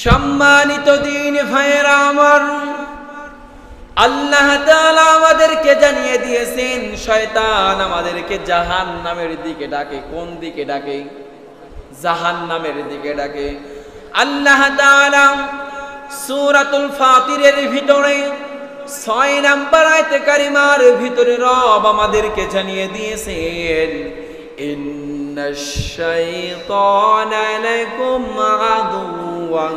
সম্মানিত দিন ভাইয়েরা আমার, আল্লাহ তাআলা আমাদেরকে জানিয়ে দিয়েছেন শয়তান আমাদেরকে জাহান্নামের দিকে ডাকে। কোন দিকে ডাকে? জাহান্নামের দিকে ডাকে। আল্লাহ তাআলা সূরাতুল ফাতিরের ভিতরে 6 নম্বর আয়াতে কারিমার ভিতরে রব আমাদেরকে জানিয়ে দিয়েছেন, ইন্নাশ শাইতানা লাকুম আদুওয়ান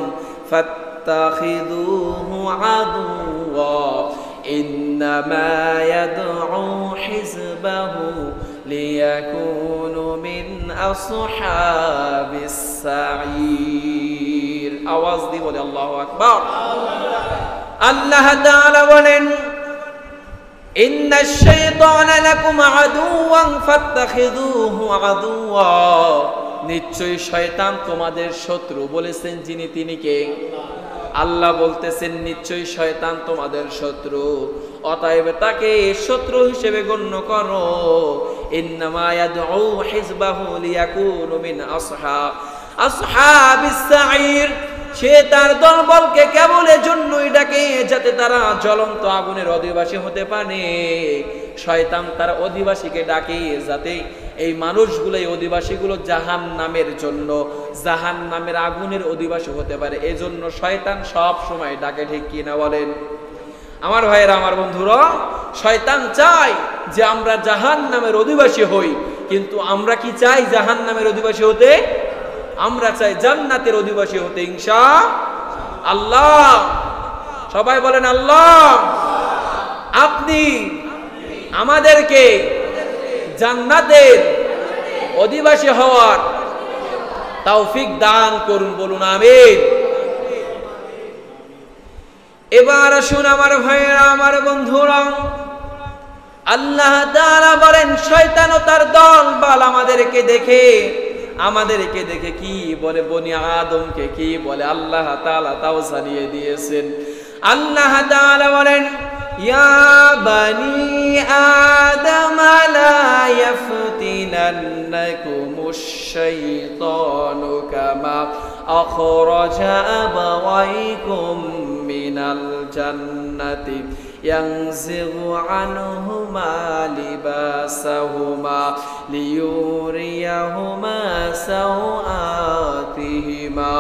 ফাত্তাখিযুহু আদুওয়া ইন্নামা ইয়াদউ হিজবাহু লিয়াকুনু মিন আসহাবিস সাঈর। আওয়াজ দিয়ে বলে আল্লাহু আকবার। আল্লাহ তাআলা বলেন, ইন্নাশ শাইতানা লাকুম আদুওয়ান ফাত্তাখিযুহু আদুওয়া, নিশ্চয়ই শয়তান তোমাদের শত্রু। বলেছেন যিনি, তিনি কে? আল্লাহ বলতেছেন নিশ্চয়ই শয়তান তোমাদের শত্রু, অতএব তাকে শত্রু হিসেবে গণ্য করো। ইন্নামা ইয়াদউ হিজবাহু লিয়াকুনু মিন আসহাবিস সাঈর, সে তার দলবলকে কেবল এজন্যই ডাকে যাতে তারা জ্বলন্ত আগুনের অধিবাসী হতে পারে। শয়তান তার অধিবাসীকে ডাকে যাতে এই মানুষগুলো, এই অধিবাসীগুলো জাহান্নামের জন্য, জাহান্নামের আগুনের অধিবাসী হতে পারে। এজন্য শয়তান সব সময় ডাকে, ঠিক কি না বলেন? আমার ভাইয়েরা, আমার বন্ধুরা, শয়তান চায় যে আমরা জাহান্নামের অধিবাসী হই, কিন্তু আমরা কি চাই জাহান্নামের অধিবাসী হতে? আমরা চাই জান্নাতের অধিবাসী হতে ইনশাআল্লাহ। সবাই বলেন আল্লাহ, আপনি আমাদেরকে জান্নাতের অধিবাসী হওয়ার তৌফিক দান করুন, বলুন আমিন। এবার আসুন আমার ভাইয়েরা, আমার বন্ধুরা, আল্লাহ তাআলা বলেন শয়তান ও তার দলবল আমাদেরকে দেখে কি বলে? বনি আদমকে কি বলে আল্লাহ তাআলা তাও জানিয়ে দিয়েছেন। আল্লাহ তাআলা বলেন, ইয়া বানি আদম লা ইয়াফতিনান্নাকুমুশ শাইতানু কামা আখরাজা আবাওয়াইকুম মিনাল জান্নাতি ইয়ানজিগু আনহুমা লিবাসাহুমা লিয়ুরিয়াহুমা সাওআতিহিমা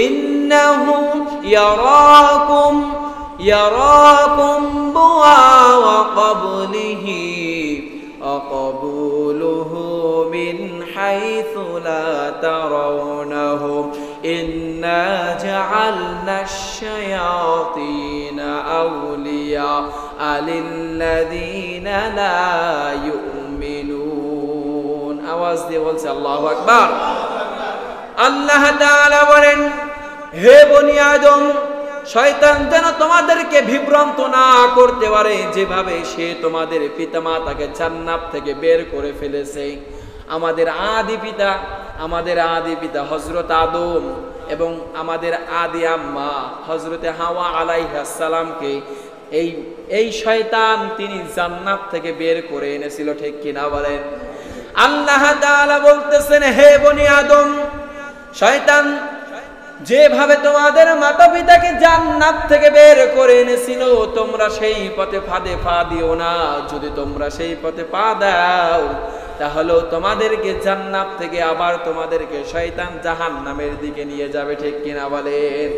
ইন্নাহু ইয়ারাকুম বুআ ওয়া ক্বাবুলুহু মিন হাইথু লা তারাওনাহুম ইন্না জাআলনাশ শায়াতিনা আউলিয়া লিল্লাযীনা লা ইউমিনুন। আওয়াজ দিয়ে বলছে আল্লাহু আকবার। আল্লাহ তাআলা বলেন, হে বনি আদম, শয়তান যেন তোমাদেরকে বিভ্রান্ত না করতে পারে, যেভাবে সে তোমাদের পিতামাতাকে জান্নাত থেকে বের করে ফেলেছে। আমাদের আদি পিতা হযরত আদম এবং আমাদের আদি আম্মা হযরতে হাওয়া আলাইহিস সালামকে এই শয়তান তিনি জান্নাত থেকে বের করে এনেছিল, ঠিক কিনা বলেন? আল্লাহ তাআলা বলতেছেন, হে বনি আদম, শয়তান যেভাবে তোমাদের মাতা পিতাকে জান্নাত থেকে বের করে এনেছিল, তোমরা সেই পথে ফাঁদে পা দিও না। যদি তোমরা সেই পথে পা দাও, তাহলে তোমাদেরকে জান্নাত থেকে আবার তোমাদেরকে শয়তান জাহান্নামের দিকে নিয়ে যাবে, ঠিক কিনা বলেন?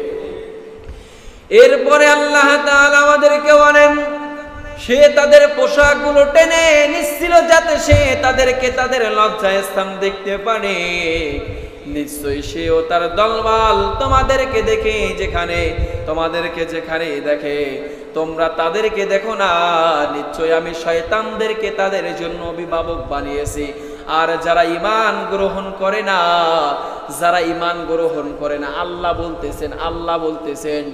এরপরে আল্লাহ তাআলা আমাদেরকে বলেন, সে তাদের পোশাকগুলো টেনে নিচ্ছিল যাতে সে তাদেরকে তাদের লজ্জায় স্থান দেখতে পারে। নিশ্চয়ই সে ও তার দলবল তোমাদেরকে যেখানে দেখে তোমরা তাদেরকে দেখো না। নিশ্চয়ই আমি শয়তানদেরকে তাদের জন্য অভিভাবক বানিয়েছি। আর যারা ঈমান গ্রহণ করে না, আল্লাহ বলতেছেন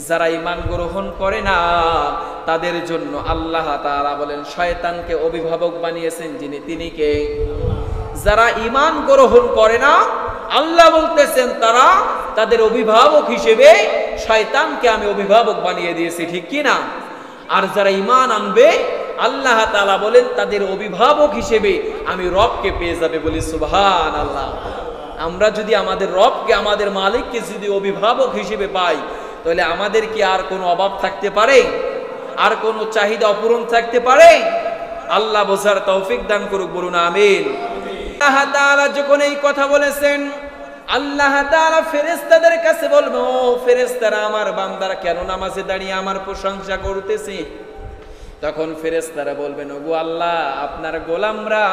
যারা ঈমান গ্রহণ করে না তাদের জন্য আল্লাহ তাআলা বলেন শয়তানকে অভিভাবক বানিয়েছেন, তিনি কে? যারা ঈমান গ্রহণ করে না, আল্লাহ বলতেছেন তারা তাদের অভিভাবক হিসেবে শয়তানকে আমি অভিভাবক বানিয়ে দিয়েছি, ঠিক কি না? আর যারা ঈমান আনবে, আল্লাহ তাআলা বলেন তাদের অভিভাবক হিসেবে আমি রবকে পেয়ে যাবে, বলি সুবহানাল্লাহ। আমরা যদি আমাদের রবকে, আমাদের মালিককে যদি অভিভাবক হিসেবে পাই, তাহলে আমাদের কি আর কোনো অভাব থাকতে পারে? আর কোনো চাহিদা অপূরণ থাকতে পারে? আল্লাহ বোঝার তৌফিক দান করুক, বলুন আমিন। আল্লাহ তাআলা যখন এই কথা বলেছেন, আল্লাহ তাআলা ফেরেশতাদের কাছে বলবে, ও ফেরেশতারা, আমার বান্দারা কেন নামাজে দাঁড়িয়ে আমার প্রশংসা করতেছে? তখন ফেরেশতারা বলবেন, ওগো আল্লাহ, আপনার গোলামরা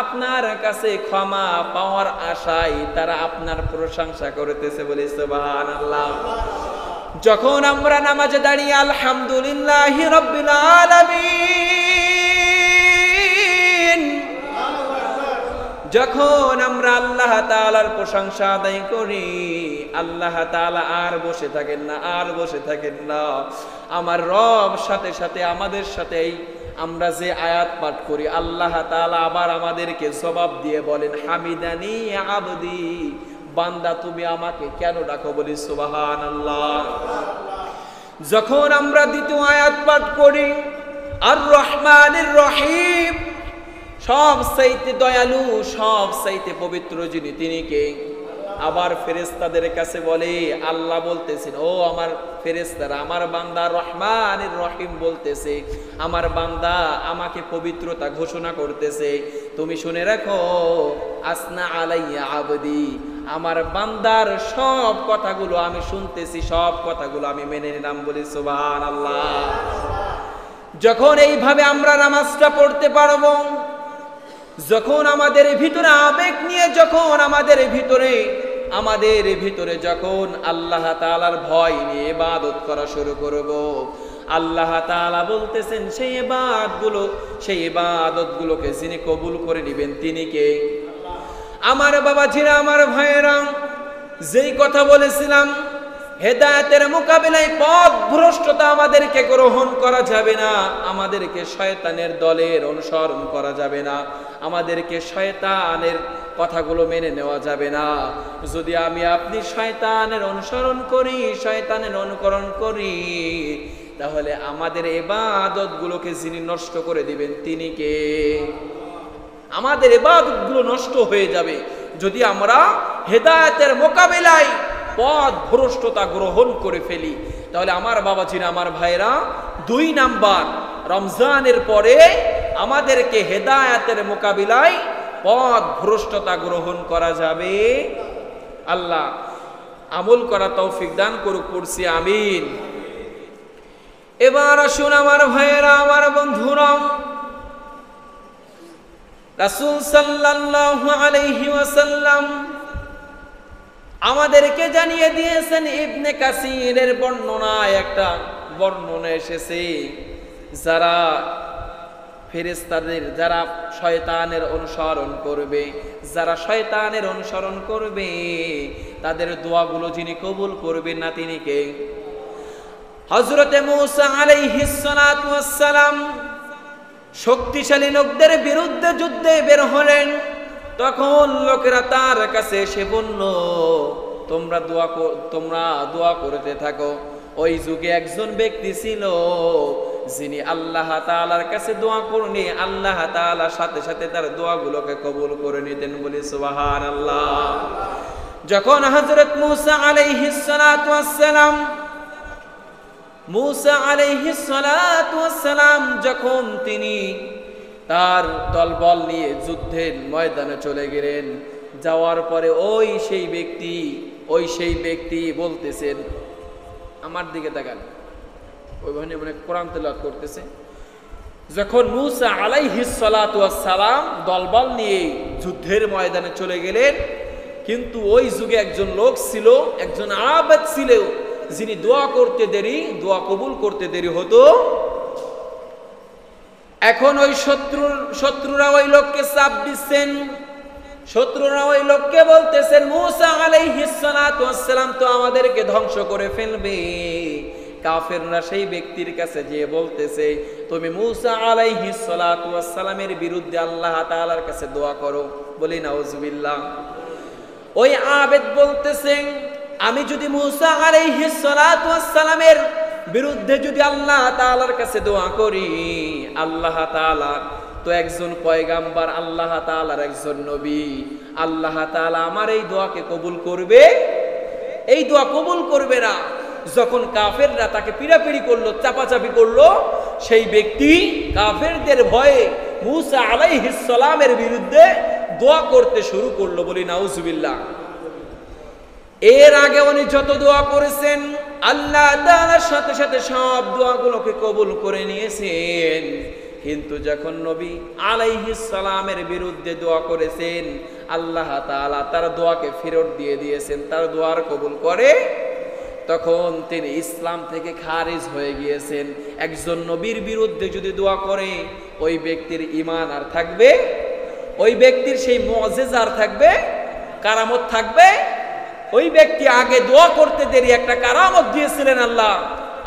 আপনার কাছে ক্ষমা পাওয়ার আশায় তারা আপনার প্রশংসা করতেছে, বলে সুবহানাল্লাহ। যখন আমরা নামাজে দাঁড়িয়ে আলহামদুলিল্লাহি রাব্বিল আলামিন, যখন আমরা আল্লাহ তাআলার প্রশংসা আদায় করি, আল্লাহ তাআলা আর বসে থাকেন না, আর বসে থাকেন না। আমার রব সাথে সাথে আমাদের সাথেই আমরা যে আয়াত পাঠ করি, আল্লাহ তাআলা আবার আমাদেরকে জবাব দিয়ে বলেন, হামিদানি আবদি, বান্দা তুমি আমাকে কেন ডাকো? বলি সুবহানাল্লাহ। যখন আমরা দ্বিতীয় আয়াত পাঠ করি, আর রহমানির রহিম, সব চাইতে দয়ালু, সব চাইতে পবিত্র যিনি, তিনি কে? আবার ফেরেশতাদের কাছে বলে, আল্লাহ বলতেছেন, ও আমার ফেরেশতারা, আমার বান্দা রহমানির রহিম বলতেছে, আমার বান্দা আমাকে পবিত্রতা ঘোষণা করতেছে, তুমি শুনে রাখো, আসনা আলাইয়া আবদি, আমার বান্দার সব কথাগুলো আমি শুনতেছি, সব কথাগুলো আমি মেনে নিলাম, বলি সুবহানাল্লাহ। যখন এইভাবে আমরা নামাজটা পড়তে পারবো, যখন আমাদের ভিতরে আবেগ নিয়ে, যখন আমাদের ভিতরে যখন আল্লাহ তাআলার ভয় নিয়ে ইবাদত করা শুরু করব, আল্লাহ তাআলা বলতেছেন, সেই ইবাদতগুলোকে যিনি কবুল করে নেবেন তিনি কে? আমার বাবাজিরা, আমার ভাইয়েরা, যেই কথা বলেছিলাম, হেদায়েতের মোকাবিলায় পথ ভ্রষ্টতা আমাদেরকে গ্রহণ করা যাবে না, আমাদেরকে শয়তানের দলের অনুসরণ করা যাবে না, আমাদেরকে শয়তানের কথাগুলো মেনে নেওয়া যাবে না। যদি আমি আপনি শয়তানের অনুসরণ করি, শয়তানের অনুকরণ করি, তাহলে আমাদের ইবাদতগুলোকে যিনি নষ্ট করে দিবেন তিনি কে? আমাদের ইবাদতগুলো নষ্ট হয়ে যাবে যদি আমরা হেদায়েতের মোকাবিলায় পথ ভ্রষ্টতা গ্রহণ করে ফেলি। তাহলে আমার বাবাজিরা, আমার ভাইরা, 2 নাম্বার, রমজানের পরে আমাদেরকে হেদায়েতের মোকাবিলায় পথ ভ্রষ্টতা গ্রহণ করা যাবে। আল্লাহ আমল করা তৌফিক দান করুক, পড়ছি আমিন। এবার আসুন আমার ভাইয়েরা, আমার বন্ধুরা, রাসূল সাল্লাল্লাহু আলাইহি ওয়াসাল্লাম আমাদেরকে জানিয়ে দিয়েছেন, ইবনে কাসিরের বর্ণনায় একটা বর্ণনা এসেছে, যারা ফেরেশতাদের, যারা শয়তানের অনুসরণ করবে, তাদের দোয়াগুলো যিনি কবুল করবেন না তিনি কে? হযরতে মূসা আলাইহিস সালাতু ওয়াস সালাম শক্তিশালী লোকদের বিরুদ্ধে যুদ্ধে বের হলেন। তখন লোকেরা তার কাছে এসে বলল, তোমরা দোয়া করতে থাকো। ওই যুগে একজন ব্যক্তি ছিল, যিনি আল্লাহ তাআলার কাছে দোয়া করলে আল্লাহ তাআলা সাথে সাথে তার দোয়াগুলোকে কবুল করে নিতেন, বলি সুবহানাল্লাহ। যখন হযরত মূসা আলাইহিস সালাতু ওয়াস সালাম যখন তিনি তার দলবল নিয়ে যুদ্ধের ময়দানে চলে গেলেন, যাওয়ার পরে ওই সেই ব্যক্তি বলতেছেন, আমার দিকে তাকান, ওইখানে মানে কোরআন তেলাওয়াত করতেছে। যখন মূসা আলাইহিস সালাতু ওয়াস সালাম দলবল নিয়ে যুদ্ধের ময়দানে চলে গেলেন, কিন্তু ওই যুগে একজন লোক ছিল, একজন আবেদ ছিল, যিনি দোয়া কবুল করতে দেরি হতো। এখন ওই শত্রুরা ওই লোককে চাপ দিচ্ছেন, শত্রুরা ওই লোককে বলতেছেন, মূসা আলাইহিস সালাতু ওয়াস সালাম তো আমাদেরকে ধ্বংস করে ফেলবে। কাফেররা সেই ব্যক্তির কাছে গিয়ে বলতেছে, তুমি মূসা আলাইহিস সালাতু ওয়াস সালামের বিরুদ্ধে আল্লাহ তাআলার কাছে দোয়া করো, বলি নাউজুবিল্লাহ। ওই আবেদ বলতেছেন, আমি যদি মূসা আলাইহিস সালাতু ওয়াস সালামের বিরুদ্ধে যদি আল্লাহ তাআলার কাছে দোয়া করি, আল্লাহ তাআলা তো একজন পয়গাম্বার, আল্লাহ তাআলার একজন নবী, আল্লাহ তাআলা আমার এই দোয়াকে কবুল করবে? এই দোয়া কবুল করবে না। যখন কাফেররা তাকে পিড়াপিড়ি করলো, চাপাচাপি করলো, সেই ব্যক্তি কাফেরদের ভয়ে মূসা আলাইহিস সালামের বিরুদ্ধে দোয়া করতে শুরু করলো। বলি নাউজুবিল্লাহ। এর আগে উনি যত দোয়া করেছেন আল্লাহ তাআলার সাথে সাথে সব দোয়াগুলোকে কবুল করে নিয়েছেন, কিন্তু যখন নবী আলাইহিস সালামের বিরুদ্ধে দোয়া করেছেন আল্লাহ তাআলা তার দোয়াকে ফেরত দিয়ে দিয়েছেন, তার দোয়ার কবুল করে। তখন তিনি ইসলাম থেকে খারিজ হয়ে গিয়েছেন। একজন নবীর বিরুদ্ধে যদি দোয়া করে ওই ব্যক্তির ঈমান আর থাকবে? ওই ব্যক্তির সেই মুআজিজা আর থাকবে? কারামত থাকবে? ওই ব্যক্তি আগে দোয়া করতে দেরি একটা কারামত দিয়েছিলেন আল্লাহ,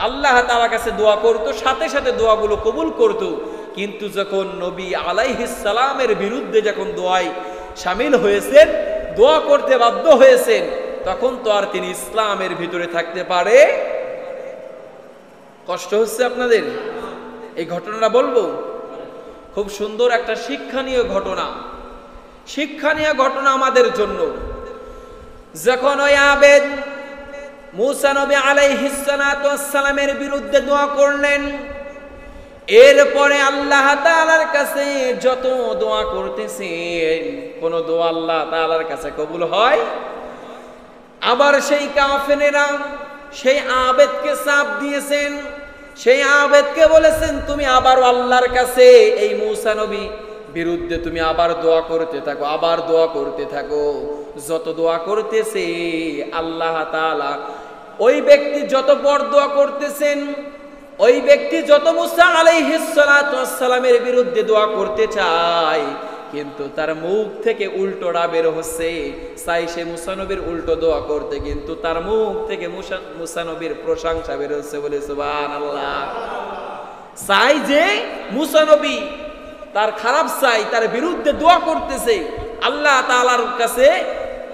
আল্লাহ তাআলার কাছে দোয়া করত, সাথে সাথে দোয়াগুলো কবুল করত। কিন্তু যখন নবী আলাইহিস সালামের বিরুদ্ধে যখন দোয়ায় শামিল হয়েছেন, দোয়া করতে বাধ্য হয়েছেন, তখন তো আর তিনি ইসলামের ভিতরে থাকতে পারে? কষ্ট হচ্ছে আপনাদের? এই ঘটনাটা বলবো, খুব সুন্দর একটা শিক্ষণীয় ঘটনা, শিক্ষণীয় ঘটনা আমাদের জন্য। যখন ওই আবেদ মূসা নবী আলাইহিস সালাতু ওয়াস সালামের বিরুদ্ধে দোয়া করলেন, এরপরে আল্লাহ তাআলার কাছে যত দোয়া করতেছেন কোন দোয়া আল্লাহ তাআলার কাছে কবুল হয়? আবার সেই কাফেরেরা সেই আবেদকে চাপ দিয়েছেন, সেই আবেদকে বলেছেন তুমি আবার আল্লাহর কাছে এই মূসা নবী বিরুদ্ধে তুমি আবার দোয়া করতে থাকো, আবার দোয়া করতে থাকো। যত দোয়া করতেছে আল্লাহ তাআলা, ওই ব্যক্তি যত বড় দোয়া করতেছেন, ওই ব্যক্তি যত মূসা আলাইহিস সালাতু ওয়াস সালামের বিরুদ্ধে দোয়া করতে চায়, কিন্তু তার মুখ থেকে উল্টোটা বের হচ্ছে। চাই সে মূসা নবীর উল্টো দোয়া করতে, কিন্তু তার মুখ থেকে মূসা নবীর প্রশংসা বের হচ্ছে। বলে সুবহানাল্লাহ। চাই যে মূসা নবী তার খারাপ চাই, তার বিরুদ্ধে দোয়া করতেছে, আল্লাহ তাআলার কাছে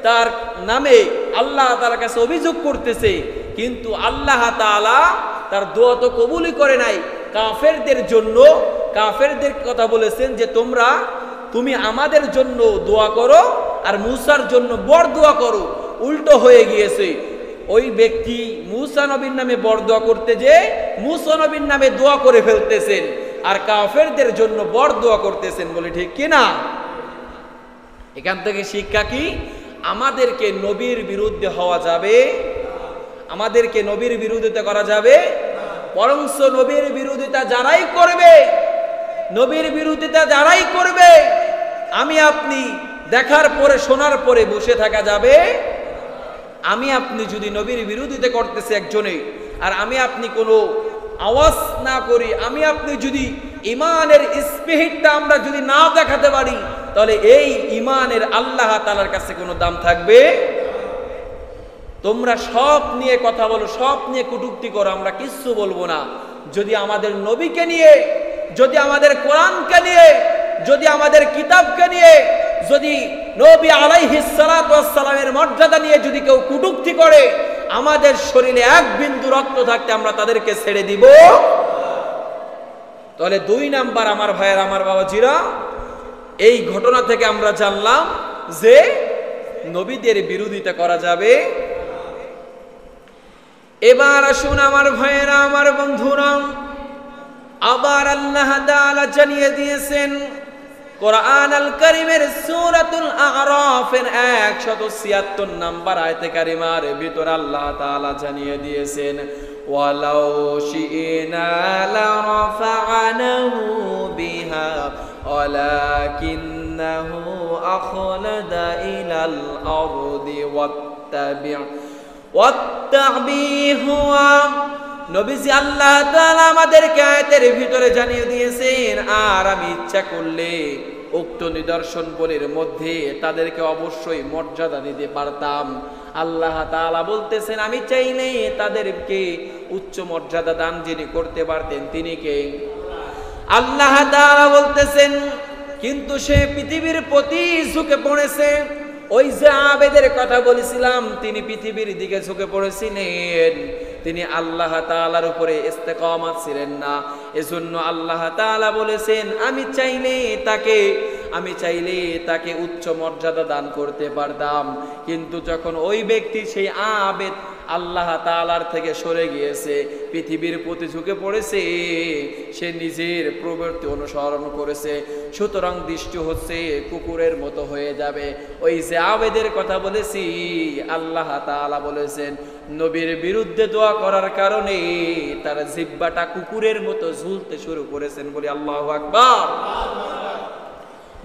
তার নামে আল্লাহ তাআলার কাছে অভিযোগ করতেছে, কিন্তু আল্লাহ তাআলা তার দোয়া তো কবুলই করে নাই। কাফেরদের জন্য, কাফেরদের কথা বলেছেন যে তুমি আমাদের জন্য দোয়া করো আর মূসার জন্য বড় দোয়া করো। উল্টো হয়ে গিয়েছে। ওই ব্যক্তি মূসা নবীর নামে বড় দোয়া করতে যে মূসা নবীর নামে দোয়া করে ফেলতেছেন, আর কাফেরদের জন্য বড় দোয়া করতেছেন। বলে ঠিক কি না? এখান থেকে শিক্ষা কি? আমাদেরকে নবীর বিরুদ্ধে হওয়া যাবে? আমাদেরকে নবীর বিরোধিতা করা যাবে? বরঞ্চ নবীর বিরোধিতা যারাই করবে, নবীর বিরোধিতা যারাই করবে, আমি আপনি দেখার পরে শোনার পরে বসে থাকা যাবে? আমি আপনি যদি নবীর বিরোধিতা করতেছে একজনে, আর আমি আপনি কোনো আওয়াজ না করি, আমি আপনি যদি ঈমানের স্পিরিটটা আমরা যদি না দেখাতে পারি, তাহলে এই ঈমানের আল্লাহ তাআলার কাছে কোনো দাম থাকবে? তোমরা সব নিয়ে কথা বলো, সব নিয়ে কটূক্তি করো, আমরা কিচ্ছু বলবো না। যদি আমাদের নবীকে নিয়ে, যদি আমাদের কোরআনকে নিয়ে, যদি আমাদের কিতাবকে নিয়ে, যদি নবী আলাইহিস সালাতু ওয়াস সালামের মর্যাদা নিয়ে যদি কেউ কটূক্তি করে, আমাদের শরীরে এক বিন্দু রক্ত থাকতে আমরা তাদেরকে ছেড়ে দিব? তাহলে 2 নাম্বার আমার ভাইয়ের, আমার বাবাজিরা, এই ঘটনা থেকে আমরা জানলাম যে নবীদের বিরোধিতা করা যাবে। এবার আসুন আমার ভাইয়েরা, আমার বন্ধুরা, আবার আল্লাহ তাআলা জানিয়ে দিয়েছেন কোরআন আল কারীমের সূরাতুল আ'রাফের 176 নম্বর আয়াতে কারিমার ভিতর আল্লাহ তাআলা জানিয়ে দিয়েছেন ওয়ালাউ শি'না লারাফা'নাহু বিহা ওয়ালাকিন্নাহু আখলাদা ইলাল আরদি ওয়াত্তাবিহু। নবীজি আল্লাহ তাআলা আমাদেরকে আয়াতের ভিতরে জানিয়ে দিয়েছেন, আর আমি ইচ্ছা করলে উক্ত নিদর্শন বলের মধ্যে তাদেরকে অবশ্যই মর্যাদা দিতে পারতাম। আল্লাহ তাআলা বলতেছেন আমি চাইলে তাদেরকে উচ্চ মর্যাদা দান যিনি করতে পারতেন তিনি কে? আল্লাহ তাআলা বলতেছেন কিন্তু সে পৃথিবীর প্রতি ঝুঁকে পড়েছে। ওই যে আবেদের কথা বলেছিলাম তিনি পৃথিবীর দিকে ঝুঁকে পড়েছিলেন, তিনি আল্লাহ তাআলার উপরে ইস্তেকামাত ছিলেন না। এজন্য আল্লাহ তাআলা বলেছেন আমি চাইলে তাকে উচ্চ মর্যাদা দান করতে পারতাম, কিন্তু যখন ওই ব্যক্তি সেই আবেদ আল্লাহ তাআলার থেকে সরে গিয়েছে, পৃথিবীর প্রতি ঝুঁকে পড়েছে, সে নিজের প্রবৃত্তি অনুসরণ করেছে, সুতরাং দৃষ্টি হচ্ছে কুকুরের মতো হয়ে যাবে। ওই যে আবেদের কথা বলেছি, আল্লাহ তাআলা বলেছেন নবীর বিরুদ্ধে দোয়া করার কারণে তার জিহ্বাটা কুকুরের মতো ঝুলতে শুরু করেছেন। বলি আল্লাহু আকবার।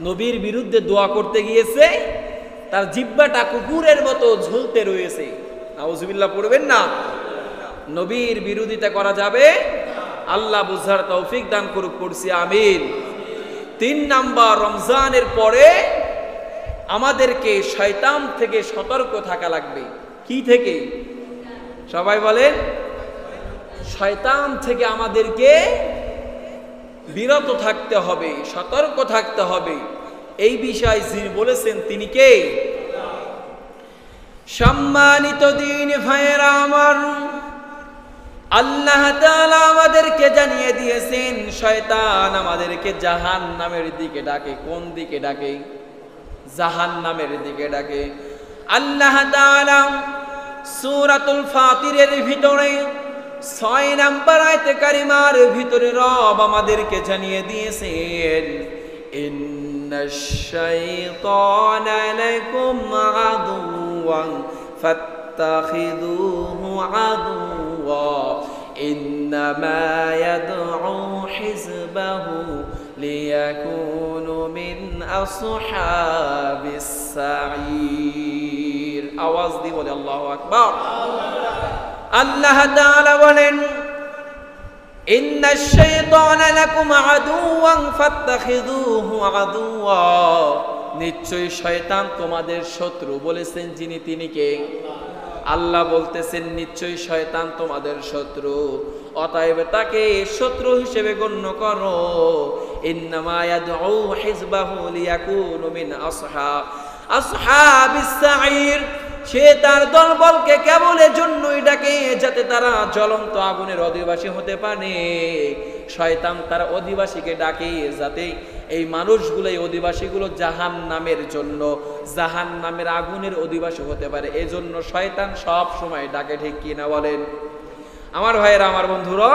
নবীর বিরুদ্ধে দোয়া করতে গিয়েছে, তার জিহ্বাটা কুকুরের মতো ঝুলতে রয়েছে। নাউজুবিল্লাহ পড়বেন না। নবীর বিরোধিতা করা যাবে, আল্লাহ বুঝার তৌফিক দান করুক, পড়ছি আমিন। 3 নাম্বার, রমজানের পরে আমাদেরকে শয়তান থেকে সতর্ক থাকা লাগবে। কি থেকে? সবাই বলেন। শয়তান থেকে আমাদেরকে বিরত থাকতে হবে, সতর্ক থাকতে হবে। এই বিষয় যিনি বলেছেন তিনি কে? সম্মানিত দিন ভাইয়েরা আমার, আল্লাহ তাআলা আমাদেরকে জানিয়ে দিয়েছেন শয়তান আমাদেরকে জাহান্নামের দিকে ডাকে। কোন দিকে ডাকে? জাহান্নামের দিকে ডাকে। আল্লাহ তাআলা সূরাতুল ফাতিরের ভিতরে 6 নাম্বার আয়াতে কারিমার ভিতরে রব আমাদেরকে জানিয়ে দিয়েছেন ইন্নাশ শাইতানা লাকুম আদুওয়ান ফাত্তাখিযুহু আদুওয়া ইন্নামা ইয়াদউ হিজবাহু লিয়াকুনু মিন আসহাবিস সাঈর। আওয়াজ দিয়ে বলে আল্লাহু আকবার। আল্লাহ তাআলা বলেন ইন্নাশ শাইতানা লাকুম আদুওয়ান ফাত্তাখিযুহু আদুওয়া, নিশ্চয়ই শয়তান তোমাদের শত্রু। বলেছেন যিনি তিনি কে? আল্লাহ বলতেছেন নিশ্চয়ই শয়তান তোমাদের শত্রু, অতএব তাকে শত্রু হিসেবে গণ্য করো। ইন্নামা ইয়াদউ হিজবাহু লিয়াকুনু মিন আসহাবিস সাঈর, সে তার দলবলকে কেবল এজন্যই ডাকে যাতে তারা জ্বলন্ত আগুনের অধিবাসী হতে পারে। শয়তান তার অধিবাসীকে ডাকে যাতে এই মানুষগুলো, এই অধিবাসীগুলো জাহান্নামের জন্য, জাহান্নামের আগুনের অধিবাসী হতে পারে। এজন্য শয়তান সব সময় ডাকে, ঠিক কি না বলেন? আমার ভাইয়েরা, আমার বন্ধুরা,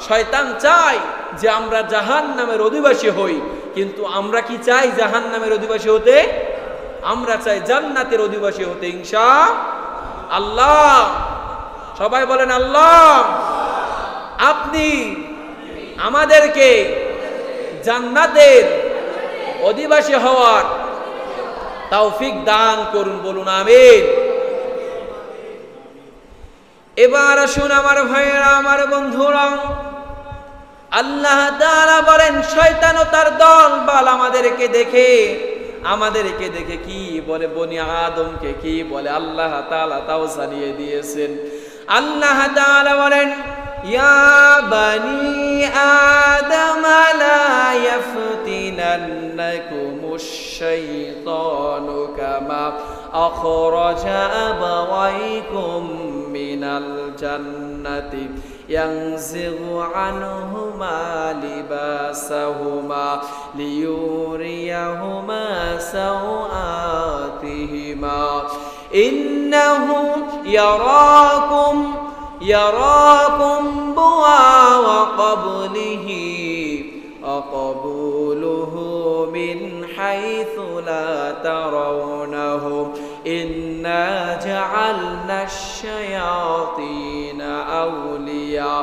শয়তান চায় যে আমরা জাহান্নামের অধিবাসী হই, কিন্তু আমরা কি চাই জাহান্নামের অধিবাসী হতে? আমরা চাই জান্নাতের অধিবাসী হতে ইনশাআল্লাহ। সবাই বলেন আল্লাহ। আপনি আমাদেরকে জান্নাতের অধিবাসী হওয়ার তৌফিক দান করুন, বলুন আমিন। এবার আসুন আমার ভাইয়েরা, আমার বন্ধুরা, আল্লাহ তাআলা বলেন শয়তান ও তার দল বল আমাদেরকে দেখে কি বলে? বনি আদমকে কি বলে? আল্লাহ তাআলা তাও জানিয়ে দিয়েছেন। আল্লাহ তাআলা বলেন ইয়া বানি আদম লা ইয়াফতিনান্নাকুমুশ শাইতানু কামা আখরাজা আবাওয়াইকুম মিনাল জান্নাতি ইয়ানজিগু আনহুমা লিবাসাহুমা লিয়ুরিয়াহুমা সাওআতিহিমা ইন্নাহু ইয়ারাকুম বুয়া ওয়া ক্বাবলুহু মিন হাইথু লা তারাওনাহুম ইন্না জাআলনাশ শায়াতিনা আউলিয়া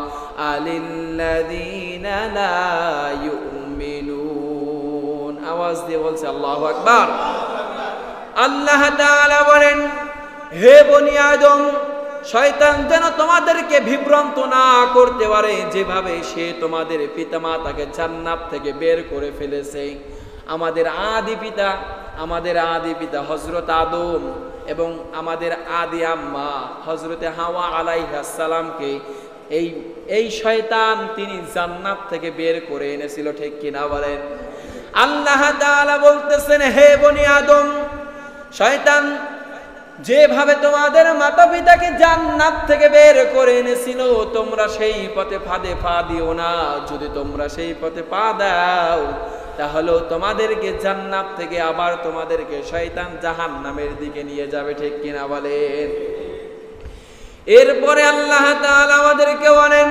লিল্লাযীনা লা ইউমিনুন। আওয়াজ দিয়ে বলছে আল্লাহু আকবার। আল্লাহ তাআলা বলেন হে বনি আদম, শয়তান যেন তোমাদেরকে বিভ্রান্ত না করতে পারে, যেভাবে সে তোমাদের পিতামাতাকে জান্নাত থেকে বের করে ফেলেছে। আমাদের আদি পিতা হযরত আদম এবং আমাদের আদি আম্মা হযরতে হাওয়া আলাইহিস সালামকে এই শয়তান তিনি জান্নাত থেকে বের করে এনেছিল, ঠিক কিনা বলেন? আল্লাহ তাআলা বলতেছেন হে বনি আদম, শয়তান যেভাবে তোমাদের মাতা পিতাকে জান্নাত থেকে বের করে এনেছিল, তোমরা সেই পথে ফাঁদে পা দিও না। যদি তোমরা সেই পথে পা দাও তাহলে তোমাদেরকে জান্নাত থেকে আবার তোমাদেরকে শয়তান জাহান্নামের দিকে নিয়ে যাবে, ঠিক কিনা বলেন? এরপরে আল্লাহ তাআলা আমাদেরকে বলেন,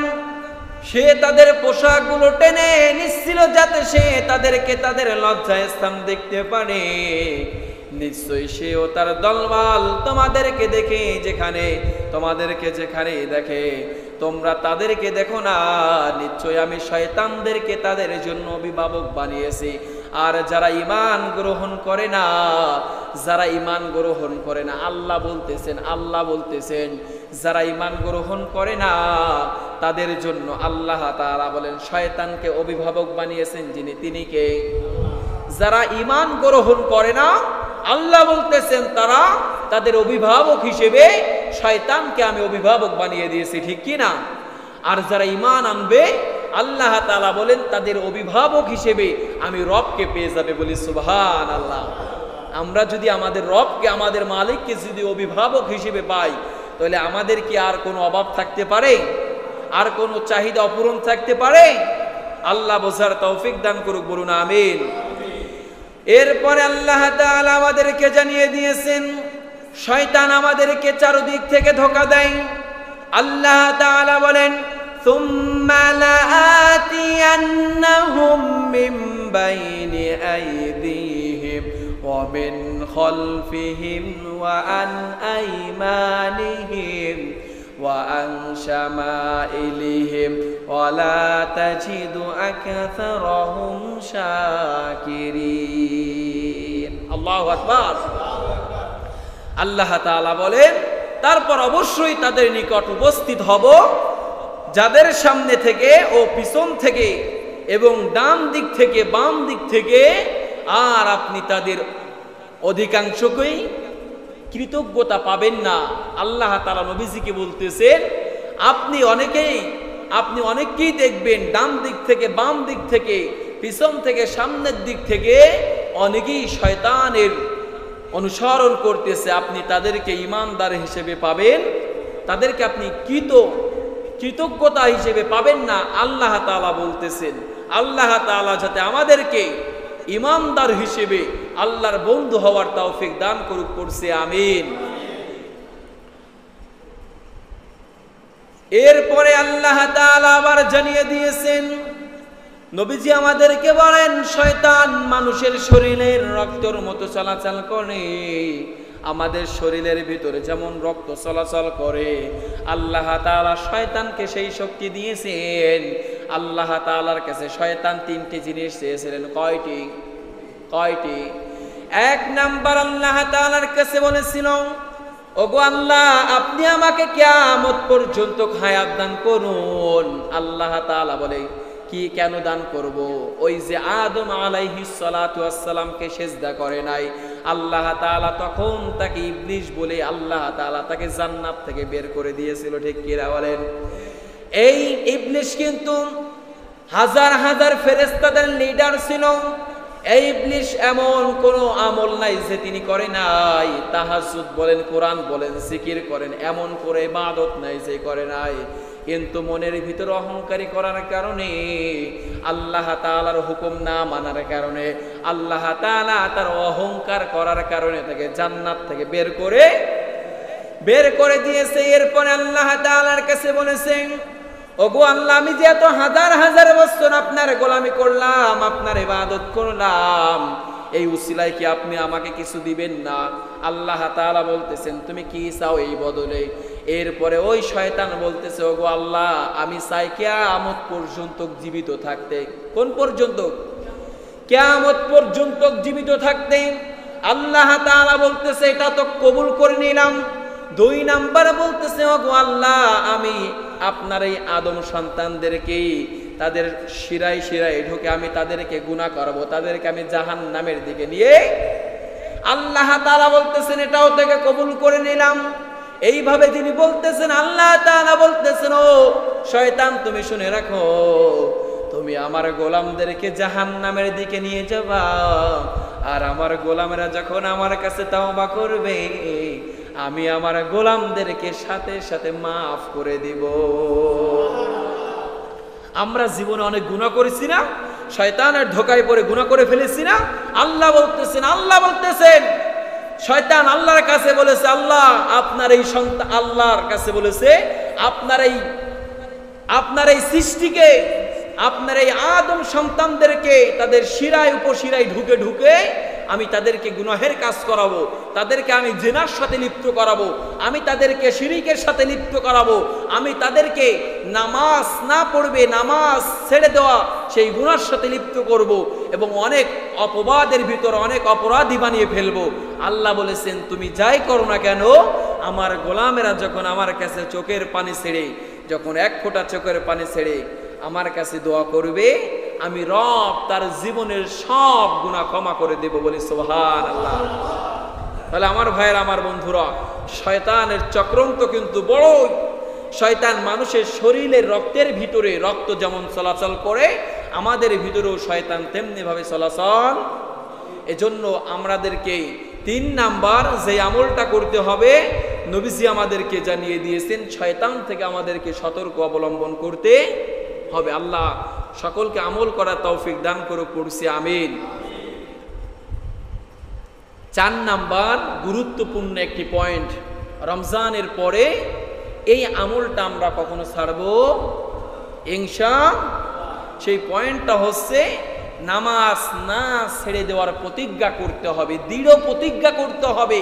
সে তাদের পোশাকগুলো টেনে নিচ্ছিল যাতে সে তাদেরকে তাদের লজ্জায় স্থান দেখতে পারে। নিশ্চয়ই সে ও তার দলবল তোমাদেরকে দেখে যেখানে দেখে তোমরা তাদেরকে দেখো না। নিশ্চয়ই আমি শয়তানদেরকে তাদের জন্য অভিভাবক বানিয়েছি। আর যারা ঈমান গ্রহণ করে না, আল্লাহ বলতেছেন যারা ঈমান গ্রহণ করে না তাদের জন্য আল্লাহ তাআলা বলেন শয়তানকে অভিভাবক বানিয়েছেন তিনি কে? যারা ঈমান গ্রহণ করে না, আল্লাহ বলতেছেন তাদের অভিভাবক হিসেবে শয়তানকে আমি অভিভাবক বানিয়ে দিয়েছি, ঠিক কি না? আর যারা ঈমান আনবে, আল্লাহ তাআলা বলেন তাদের অভিভাবক হিসেবে আমি রবকে পেয়ে যাবে, বলি সুবহানাল্লাহ। আমরা যদি আমাদের রবকে, আমাদের মালিককে যদি অভিভাবক হিসেবে পাই, তাহলে আমাদের কি আর কোনো অভাব থাকতে পারে? আর কোনো চাহিদা অপূরণ থাকতে পারে? আল্লাহ বোঝার তৌফিক দান করুক, বলুন আমিন। এরপরে আল্লাহ তাআলা আমাদেরকে জানিয়ে দিয়েছেন শয়তান আমাদেরকে চারদিক থেকে ধোঁকা দেয়। আল্লাহ তাআলা বলেন, সুম্মা লাআতিয়ান্নাহুম মিন বাইনি আইদিহিম ওয়া মিন খালফিহিম ওয়া আন আইমানিহিম ওয়া আন শামাইলিহিম ওয়া লা তাজিদু আকসারাহুম শাকিরিন। আল্লাহু আকবার। আল্লাহ তাআলা বলেন, তারপর অবশ্যই তাদের নিকট উপস্থিত হব, যাদের সামনে থেকে ও পিছন থেকে এবং ডান দিক থেকে বাম দিক থেকে, আর আপনি তাদের অধিকাংশকেই কৃতজ্ঞতা পাবেন না। আল্লাহ তাআলা নবীজিকে বলতেছেন, আপনি অনেককেই দেখবেন ডান দিক থেকে বাম দিক থেকে পিছন থেকে সামনের দিক থেকে অনেকেই শয়তানের অনুসরণ করতেছে। আপনি তাদেরকে ঈমানদার হিসেবে পাবেন, তাদেরকে আপনি কৃতজ্ঞতা হিসেবে পাবেন না। আল্লাহ তাআলা বলতেছেন, আল্লাহ তাআলা যাতে আমাদেরকে ঈমানদার হিসেবে আল্লাহর বন্ধু হওয়ার তৌফিক দান করুক, পড়ছে আমিন। এরপরে আল্লাহ তাআলা আবার জানিয়ে দিয়েছেন, নবীজি আমাদেরকে বলেন, শয়তান মানুষের শরীরের রক্তের মতো চলাচল করে। আমাদের শরীরের ভিতরে যেমন রক্ত চলাচল করে, আল্লাহ তাআলা শয়তানকে সেই শক্তি দিয়েছেন। আল্লাহ তাআলার কাছে শয়তান তিনটি জিনিস চেয়েছিলেন। কয়টি? এক নাম্বার, আল্লাহ তাআলার কাছে বলেছিল, ওগো আল্লাহ, আপনি আমাকে কিয়ামত পর্যন্ত হায়াত দান করুন। আল্লাহ তাআলা বলে, কি কেন দান করব? ওই যে আদম আলাইহিস সালাতু ওয়াস সালামকে সিজদা করে নাই, আল্লাহ তাআলা তখন তাকে ইবলিস বলে আল্লাহ তাআলা তাকে জান্নাত থেকে বের করে দিয়েছিল, ঠিক কি না বলেন? এই ইবলিস কিন্তু হাজার হাজার ফেরেশতাদের লিডার ছিল। এই ইবলিস এমন কোনো আমল নাই যে তিনি করে নাই। তাহাজ্জুদ বলেন, কোরআন বলেন, জিকির করেন, এমন করে ইবাদত নাই যে করে নাই। কিন্তু মনের ভিতর অহংকারী করার কারণে, আল্লাহ তাআলার হুকুম না মানার কারণে, আল্লাহ তাআলা তার অহংকার করার কারণে তাকে জান্নাত থেকে বের করে দিয়েছে। এরপরে আল্লাহ তাআলার কাছে বলেছেন, ওগো আল্লাহ, আমি যে এত হাজার হাজার বছর আপনার গোলামি করলাম, আপনার ইবাদত করলাম, এই উসিলায় কি আপনি আমাকে কিছু দিবেন না? আল্লাহ তাআলা বলতেছেন, তুমি কি চাও এই বদলে? এরপরে ওই শয়তান বলতেছে, ওগো আল্লাহ, আমি চাই কিয়ামত পর্যন্ত জীবিত থাকতে। কোন পর্যন্ত? কিয়ামত পর্যন্ত জীবিত থাকতে। আল্লাহ তাআলা বলতেছে, এটা তো কবুল করে নিলাম। দুই নাম্বার বলতেছে, ওগো আল্লাহ, আমি আপনার এই আদম সন্তানদেরকে তাদের শিরায় ঢুকে আমি তাদেরকে গুনাহ করব, তাদেরকে আমি জাহান্নামের দিকে নিয়ে। আল্লাহ তাআলা বলতেছেন, এটাও থেকে কবুল করে নিলাম। এইভাবে তিনি বলতেছেন, আল্লাহ তাআলা বলতেছেন, ও শয়তান, তুমি শুনে রাখো, তুমি আমার গোলামদেরকে জাহান্নামের দিকে নিয়ে যাবা। আর আমার গোলামেরা যখন আমার কাছে তাওবা করবে, আমি আমার গোলামদেরকে সাথে সাথে মাফ করে দিব। আমরা জীবনে অনেক গুনাহ করেছি না? শয়তানের ধোঁকায় পড়ে গুনাহ করে ফেলেছি না? আল্লাহ বলতেছেন শয়তান আল্লাহর কাছে বলেছে, আল্লাহ আপনার এই সন্তান, আল্লাহর কাছে বলেছে আপনার এই সৃষ্টিকে, আপনার এই আদম সন্তানদেরকে তাদের শিরায় উপশিরায় ঢুকে ঢুকে আমি তাদেরকে গুনাহের কাজ করাবো, তাদেরকে আমি জিনার সাথে লিপ্ত করাবো, আমি তাদেরকে শিরিকের সাথে লিপ্ত করাবো, আমি তাদেরকে নামাজ না পড়বে, নামাজ ছেড়ে দেওয়া সেই গুনার সাথে লিপ্ত করব এবং অনেক অপবাদের ভিতর অনেক অপরাধী বানিয়ে ফেলবো। আল্লাহ বলেছেন তুমি যাই করো না কেন, আমার গোলামেরা যখন আমার কাছে চোখের পানি ছেড়ে, যখন এক ফোঁটা চোখের পানি ছেড়ে আমার কাছে দোয়া করবে, আমি রব তার জীবনের সব গুনাহ ক্ষমা করে দেব। বলি সুবহানাল্লাহ। তাহলে আমার ভাইয়ের, আমার বন্ধুরা, শয়তানের চক্রান্ত কিন্তু বড়ই। শয়তান মানুষের শরীরের রক্তের ভিতরে, রক্ত যেমন চলাচল করে আমাদের ভিতরেও শয়তান তেমনি ভাবে চলাচল। এজন্য আমাদেরকে 3 নাম্বার যে আমলটা করতে হবে নবীজি আমাদেরকে জানিয়ে দিয়েছেন, শয়তান থেকে আমাদেরকে সতর্ক অবলম্বন করতে হবে। আল্লাহ সকলকে আমল করার তৌফিক দান করুক, পড়ছি আমিন। 4 নাম্বার গুরুত্বপূর্ণ একটি পয়েন্ট, রমজানের পরে এই আমলটা আমরা কখনো ছাড়বো সেই পয়েন্টটা হচ্ছে নামাজ না ছেড়ে দেওয়ার প্রতিজ্ঞা করতে হবে, দৃঢ় প্রতিজ্ঞা করতে হবে।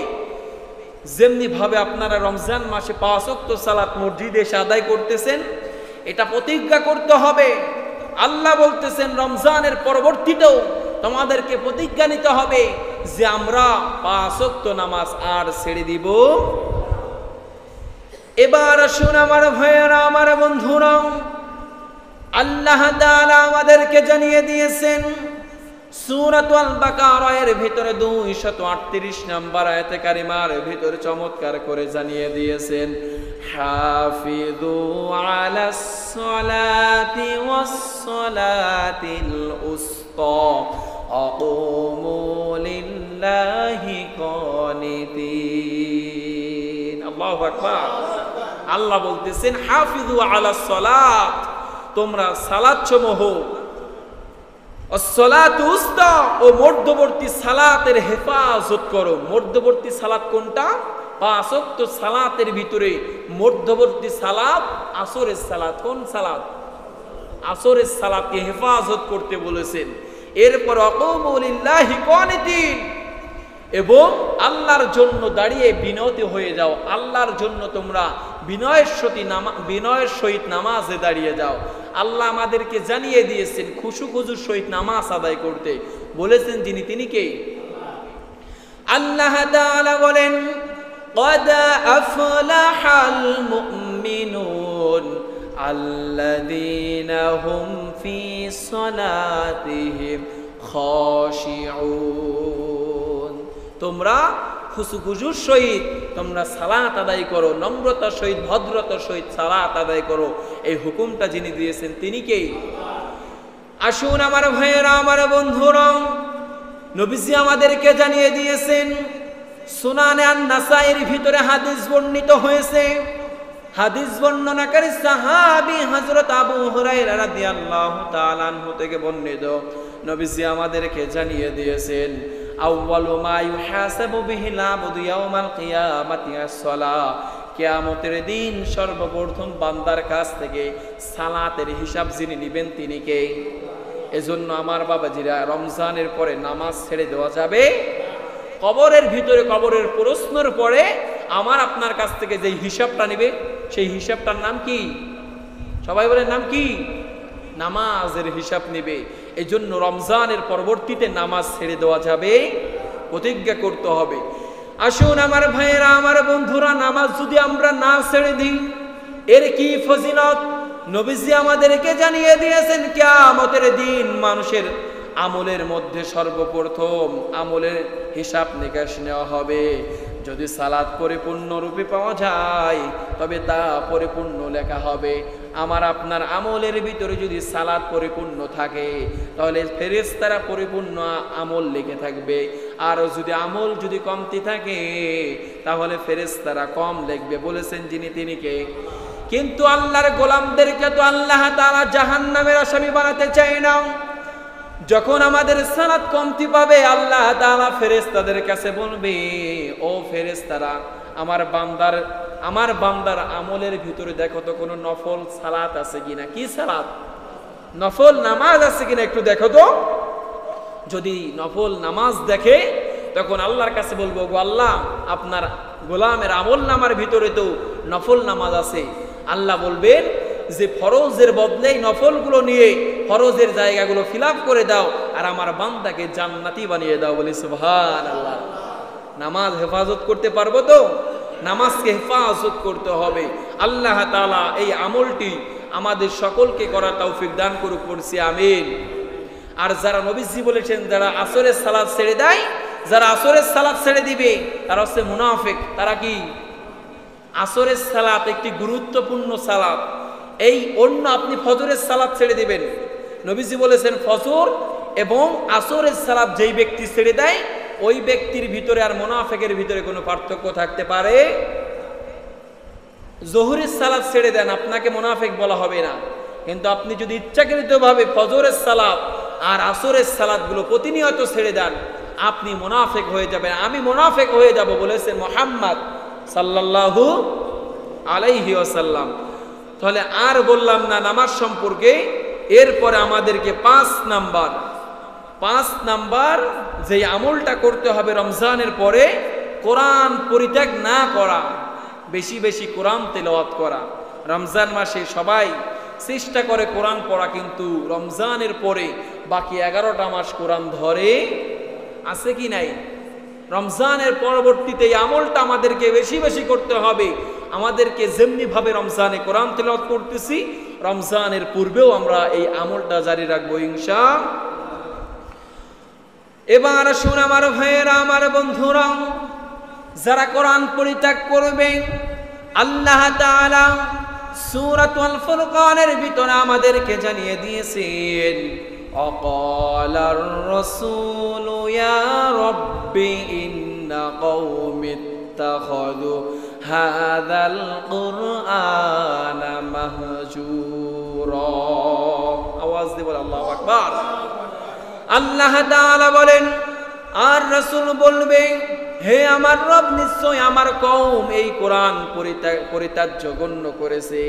যেমনি ভাবে আপনারা রমজান মাসে 5 ওয়াক্ত সালাত মসজিদে এসে আদায় করতেছেন, এটা প্রতিজ্ঞা করতে হবে। আল্লাহ বলতেছেন রমজানের পরবর্তীতেও তোমাদেরকে প্রতিজ্ঞা নিতে হবে যে আমরা 5 ওয়াক্ত নামাজ আর ছেড়ে দিব। এবার আসুন আমার ভাইয়েরা, আমার বন্ধুরা, আল্লাহ তাআলা আমাদেরকে জানিয়ে দিয়েছেন সূরাতুল বাকারার ভিতরে 238 নম্বর আয়াতে কারিমার ভিতরে চমৎকার করে জানিয়ে দিয়েছেন, হাফিযু আলাস সালাতি ওয়াস সালাতিল উসতা aqumu লিল্লাহি কানিতিন। আল্লাহু আকবার। আল্লাহ বলতেছেন হাফিযু আলাস সালাত, তোমরা সালাত সমূহ, as-salatu usta ও মধ্যবর্তী সালাতের হেফাজত করো। মধ্যবর্তী সালাত কোনটা? 5 ওয়াক্ত সালাতের ভিতরে মধ্যবর্তী সালাত আসরের সালাত। কোন সালাত? আসরের সালাতকে হেফাজত করতে বলেছেন। এরপর aqumu লিল্লাহি কানিতিন, এবং আল্লাহর জন্য দাঁড়িয়ে বিনত হয়ে যাও। আল্লাহর জন্য তোমরা বিনয়ের সহিত নামাজে দাঁড়িয়ে যাও। আল্লাহ আমাদেরকে জানিয়ে দিয়েছেন খুশুর সহিত নামাজ আদায় করতে বলেছেন। তিনি কে? আল্লাহ তাআলা বলেন قد أفلح المؤمنون الذين هم في صلاتهم خاشعون। তোমরা খুশুর সহিত তোমরা সালাত আদায় করো, নম্রতার সহিত ভদ্রতার সহিত সালাত আদায় করো। এই হুকুমটা যিনি দিয়েছেন তিনি কে? আসুন আমার ভাইয়েরা, আমার বন্ধুরা, নবীজি আমাদেরকে জানিয়ে দিয়েছেন, সুনানে আন-নাসাইর ভিতরে হাদিস বর্ণিত হয়েছে। হাদিস বর্ণনাকারী সাহাবী হযরত আবু হুরায়রা রাদিয়াল্লাহু তাআলা আনহু থেকে বর্ণিত। নবীজি আমাদেরকে জানিয়ে দিয়েছেন, আউয়ালু মা ইউহাসাবু বিহিল আবদু ইয়াউমাল কিয়ামাতি আস-সালাহ। কিয়ামতের দিন সর্বপ্রথম বান্দার কাছ থেকে সালাতের হিসাব যিনি নেবেন তিনি কে? এজন্য আমার বাবাজিরা, রমজানের পরে নামাজ ছেড়ে দেওয়া যাবে। কবরের ভিতরে, কবরের প্রশ্নের পরে আমার আপনার কাছ থেকে যে হিসাবটা নেবে সেই হিসাবটার নাম কি? সবাই বলেন নাম কি? নামাজের হিসাব নেবে। এই জন্য রমজানের পরবর্তীতে নামাজ ছেড়ে দেওয়া যাবে, প্রতিজ্ঞা করতে হবে। আসুন আমার ভাইয়েরা, আমার বন্ধুরা, নামাজ যদি আমরা না ছেড়ে দিই এর কি ফজিলত নবীজি আমাদেরকে জানিয়ে দিয়েছেন। কিয়ামতের দিন মানুষের আমলের মধ্যে সর্বপ্রথম আমলের হিসাব নিকাশ নেওয়া হবে। যদি সালাত পরিপূর্ণরূপে পাওয়া যায় তবে তা পরিপূর্ণ লেখা হবে। আমার আপনার আমলের ভিতরে যদি সালাত পরিপূর্ণ থাকে তাহলে ফেরেশতারা পরিপূর্ণ আমল লিখে থাকবে। আর যদি আমল যদি কমতি থাকে তাহলে ফেরেশতারা কম লিখবে। বলেছেন যিনি তিনি কে? কিন্তু আল্লাহর গোলামদেরকে তো আল্লাহ তাআলা জাহান্নামের আসামি বানাতে চায় না। যখন আমাদের সালাত কমতি পাবে আল্লাহ তাআলা ফেরেশতাদের কাছে বলবে, ও ফেরেশতারা, আমার বান্দার আমলের ভিতরে দেখো তো কোনো নফল সালাত আছে কিনা। কি সালাত? নফল নামাজ আছে কিনা একটু দেখো তো। যদি নফল নামাজ দেখে তখন আল্লাহর কাছে বলবো, গো আল্লাহ, আপনার গোলামের আমল নামার ভিতরে তো নফল নামাজ আছে। আল্লাহ বলবেন যে ফরজের বদলে নফলগুলো নিয়ে ফরজের জায়গাগুলো ফিল আপ করে দাও আর আমার বান্দাকে জান্নাতি বানিয়ে দাও। বলি সুবহানাল্লাহ। নামাজ হেফাজত করতে পারবো তো? নামাজকে হেফাজত করতে হবে। আল্লাহ তাআলা এই আমলটি আমাদের সকলকে করার তৌফিক দান করুক, পড়ছি আমিন। আর যারা নবীজি বলেছেন যারা আসরের সালাত ছেড়ে দেয়, যারা আসরের সালাত ছেড়ে দিবে তারা হচ্ছে মুনাফিক। তারা কি? আসরের সালাত একটি গুরুত্বপূর্ণ সালাত। এই অন্য আপনি ফজরের সালাত ছেড়ে দিবেন, নবীজি বলেছেন ফজর এবং আসরের সালাত যেই ব্যক্তি ছেড়ে দেয় ওই ব্যক্তির ভিতরে আর মুনাফিকের ভিতরে কোনো পার্থক্য থাকতে পারে? জোহরের সালাত ছেড়ে দেন, আপনাকে মুনাফিক বলা হবে না। কিন্তু আপনি যদি ইচ্ছাকৃতভাবে ফজরের সালাত আর আসরের সালাতগুলো প্রতিনিয়ত ছেড়ে দেন, আপনি মুনাফিক হয়ে যাবেন। আমি মুনাফিক হয়ে যাব বলেছেন মুহাম্মদ সাল্লাল্লাহু আলাইহি ওয়াসাল্লাম। তাহলে আর বললাম না নামাজ সম্পর্কে। এরপরে আমাদেরকে 5 নাম্বার যে আমলটা করতে হবে রমজানের পরে, কোরআন পরিত্যাগ না করা, বেশি বেশি কোরআন তেলাওয়াত করা। রমজান মাসে সবাই চেষ্টা করে কোরআন পড়া, কিন্তু রমজানের পরে বাকি 11টা মাস কোরআন ধরে আছে কি নাই? রমজানের পরবর্তীতে এই আমলটা আমাদেরকে বেশি বেশি করতে হবে। আমাদেরকে যেমনি ভাবে রমজানে কোরআন তেলাওয়াত করতেছি, রমজানের পূর্বেও আমরা এই আমলটা জারি রাখবো ইনশাআল্লাহ। এবার শুন আমার ভাইয়েরা, আমার বন্ধুরা, যারা কোরআন পরিত্যাগ করবে আল্লাহ তাআলা সূরাতুল ফুরকানের ভিতরে আমাদেরকে জানিয়ে দিয়েছেন, অকালার রাসূলু ইয়া রাব্বি ইন্না কওমি ইত্তাখাযু হাযাল কুরআনা মাহজুরা। আওয়াজ দিয়ে বল আল্লাহু আকবার। আল্লাহ তাআলা বলেন আর রাসূল বলবে, হে আমার রব, নিশ্চয় আমার কওম এই কোরআন পরিত্যাজ্য গণ্য করেছে।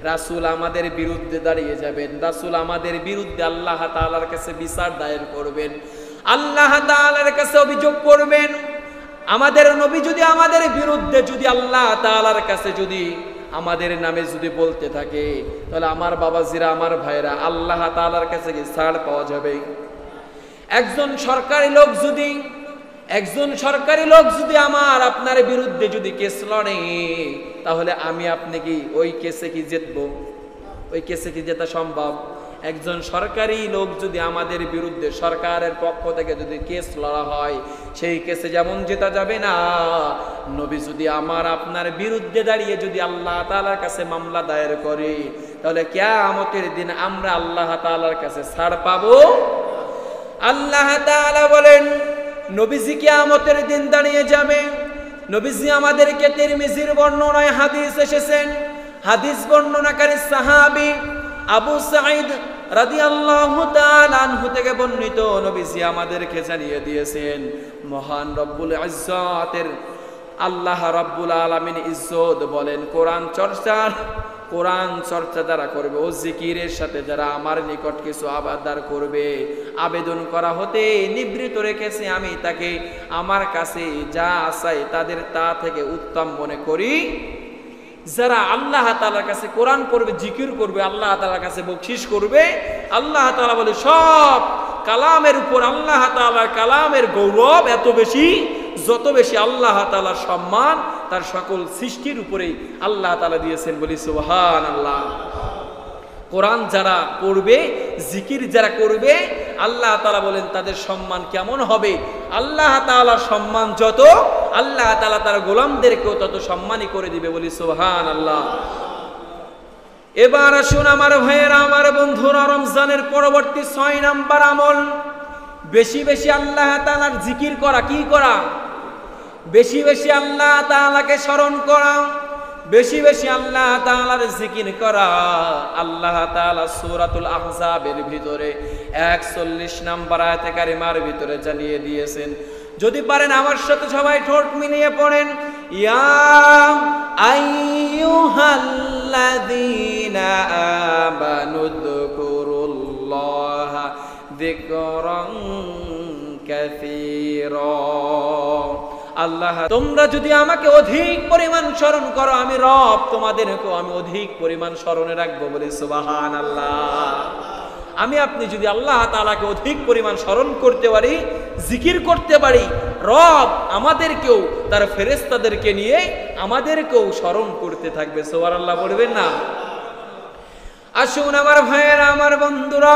রাসূল আমাদের বিরুদ্ধে দাঁড়িয়ে যাবেন, রাসূল আমাদের বিরুদ্ধে আল্লাহ তাআলার কাছে বিচার দায়ের করবেন, আল্লাহ তাআলার কাছে অভিযোগ করবেন। আমাদের নবী যদি আমাদের বিরুদ্ধে যদি আল্লাহ তাআলার কাছে যদি আমাদের নামে যদি বলতে থাকে, তাহলে আমার বাবাজিরা, আমার ভাইরা, আল্লাহ তাআলার কাছে কি ছাড় পাওয়া যাবে? একজন সরকারি লোক যদি আমার আপনার বিরুদ্ধে যদি কেস লড়ে, তাহলে আমি আপনি কি ওই কেসে কি জিতবো? ওই কেসে কি জেতা সম্ভব? একজন সরকারি লোক যদি আমাদের বিরুদ্ধে সরকারের পক্ষ থেকে যদি কেস লড়া হয়, সেই কেসে যেমন জেতা যাবে না, নবী যদি আমার আপনার বিরুদ্ধে দাঁড়িয়ে যদি আল্লাহ তাআলার কাছে মামলা দায়ের করে, তাহলে কিয়ামতের দিন আমরা আল্লাহ তাআলার কাছে ছাড় পাবো? আল্লাহ তাআলা বলেন নবীজি কিয়ামতের দিন দাঁড়িয়ে যাবে। নবীজি আমাদেরকে তিরমিজির বর্ণনায় হাদিস এসেছেন, হাদিস বর্ণনাকারী সাহাবী আবু সাঈদ রাদিয়াল্লাহু তাআলা আনহু থেকে বর্ণিত, নবীজি আমাদেরকে জানিয়ে দিয়েছেন, মহান রব্বুল ইজ্জতের আল্লাহ রাব্বুল আলামিন ইজ্জত বলেন, কোরআন চর্চা যারা করবে ও জিকিরের সাথে যারা আমার নিকট কিছু আবদার করবে, আবেদন করা হতে নিবৃত রেখেছে, আমি তাকে আমার কাছে যা চাই তাদের তা থেকে উত্তম মনে করি। যারা আল্লাহ তাআলার কাছে কোরআন পড়বে, জিকির করবে, আল্লাহ তাআলার কাছে বকশিশ করবে, আল্লাহ তাআলা বলে সব কালামের উপর আল্লাহ তাআলার কালামের গৌরব এত বেশি, যত বেশি আল্লাহ তাআলার সম্মান তার সকল সৃষ্টির উপরেই আল্লাহ তাআলা দিয়েছেন। বলি সুবহানাল্লাহ। কোরআন যারা পড়বে, জিকির যারা করবে, আল্লাহ তাআলা বলেন তাদের সম্মান কেমন হবে? আল্লাহ তাআলার সম্মান যত, আল্লাহ তাআলা তার গোলামদেরকেও তত সম্মানই করে দিবে। বলি সুবহানাল্লাহ। এবার আসুন আমার ভাইয়েরা, আমার বন্ধুরা, রমজানের পরবর্তী 6 নাম্বার আমল বেশি বেশি আল্লাহ তাআলার জিকির করা, কি করা? বেশি বেশি আল্লাহ তাআলাকে স্মরণ করা, বেশি বেশি আল্লাহ তাআলার জিকির করা। আল্লাহ তাআলা সূরাতুল আহজাবের ভিতরে 41 নম্বর আয়াতে কারিমার ভিতরে জানিয়ে দিয়েছেন। যদি পারেন আমার সাথে সবাই ঠোঁট মিলিয়ে পড়েন, ইয়া আইয়ুহাল্লাযীনা আমানু যকুরুল্লাহা যিকরান কাসীরা। আল্লাহ, তোমরা যদি আমাকে অধিক পরিমাণ স্মরণ করো, আমি রব তোমাদেরকেও আমি অধিক পরিমাণ স্মরণে রাখবো। বলি সুবহানাল্লাহ। আমি আপনি যদি আল্লাহ তাআলাকে অধিক পরিমাণ স্মরণ করতে পারি, জিকির করতে পারি, রব আমাদেরকেও তার ফেরেশতাদেরকে নিয়ে আমাদেরকেও স্মরণ করতে থাকবে। সুবহানাল্লাহ বলবেন না? আসুন আমার ভাইয়েরা, আমার বন্ধুরা,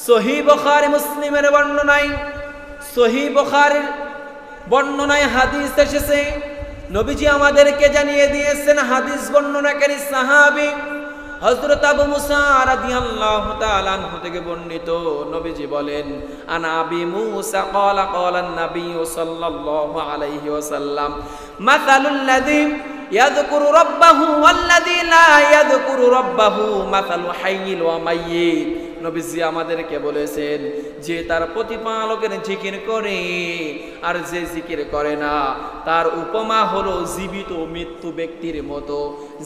সহিহ বুখারী মুসলিমের বর্ণনায়, সহিহ বুখারীর বর্ণনায় হাদিস এসেছে, নবীজি আমাদেরকে জানিয়ে দিয়েছেন, হাদিস বর্ণনাকারী সাহাবী হযরত আবু মুসা রাদিয়াল্লাহু তাআলা আনহু থেকে বর্ণিত, নবীজি বলেন, আন আবি মুসা ক্বালা ক্বালান নবী সাল্লাল্লাহু আলাইহি ওয়াসাল্লাম, মাসালুল লাযী ইয়াযকুরু রাব্বাহু ওয়াল্লাযী লা ইয়াযকুরু রাব্বাহু মাসালু হাইয়িল ওয়া মাইয়িত। নবীজি আমাদেরকে বলেছেন, যে তার প্রতিপালকের জিকির করে আর যে জিকির করে না, তার উপমা হলো জীবিত মৃত্যু ব্যক্তির মতো।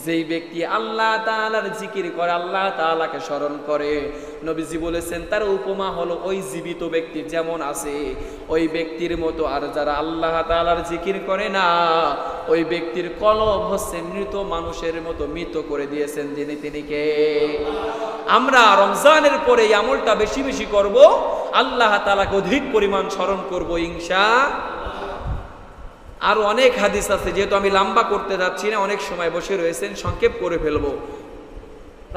যেই ব্যক্তি আল্লাহ তাআলার জিকির করে, আল্লাহ তাআলাকে স্মরণ করে, নবীজি বলেছেন তার উপমা হলো ওই জীবিত ব্যক্তি যেমন আছে ওই ব্যক্তির মতো। আর যারা আল্লাহ তাআলার জিকির করে না, ওই ব্যক্তির কলব হচ্ছে মৃত মানুষের মতো, মৃত করে দিয়েছেন যিনি, তিনি কে? আমরা রমজানের পরে এই আমলটা বেশি বেশি করব, আল্লাহ তাআলাকে অধিক পরিমাণ স্মরণ করব ইনশাআল্লাহ। আর অনেক হাদিস আছে, যেহেতু আমি লম্বা করতে যাচ্ছি না, অনেক সময় বসে রয়েছেন, সংক্ষেপ করে ফেলবো।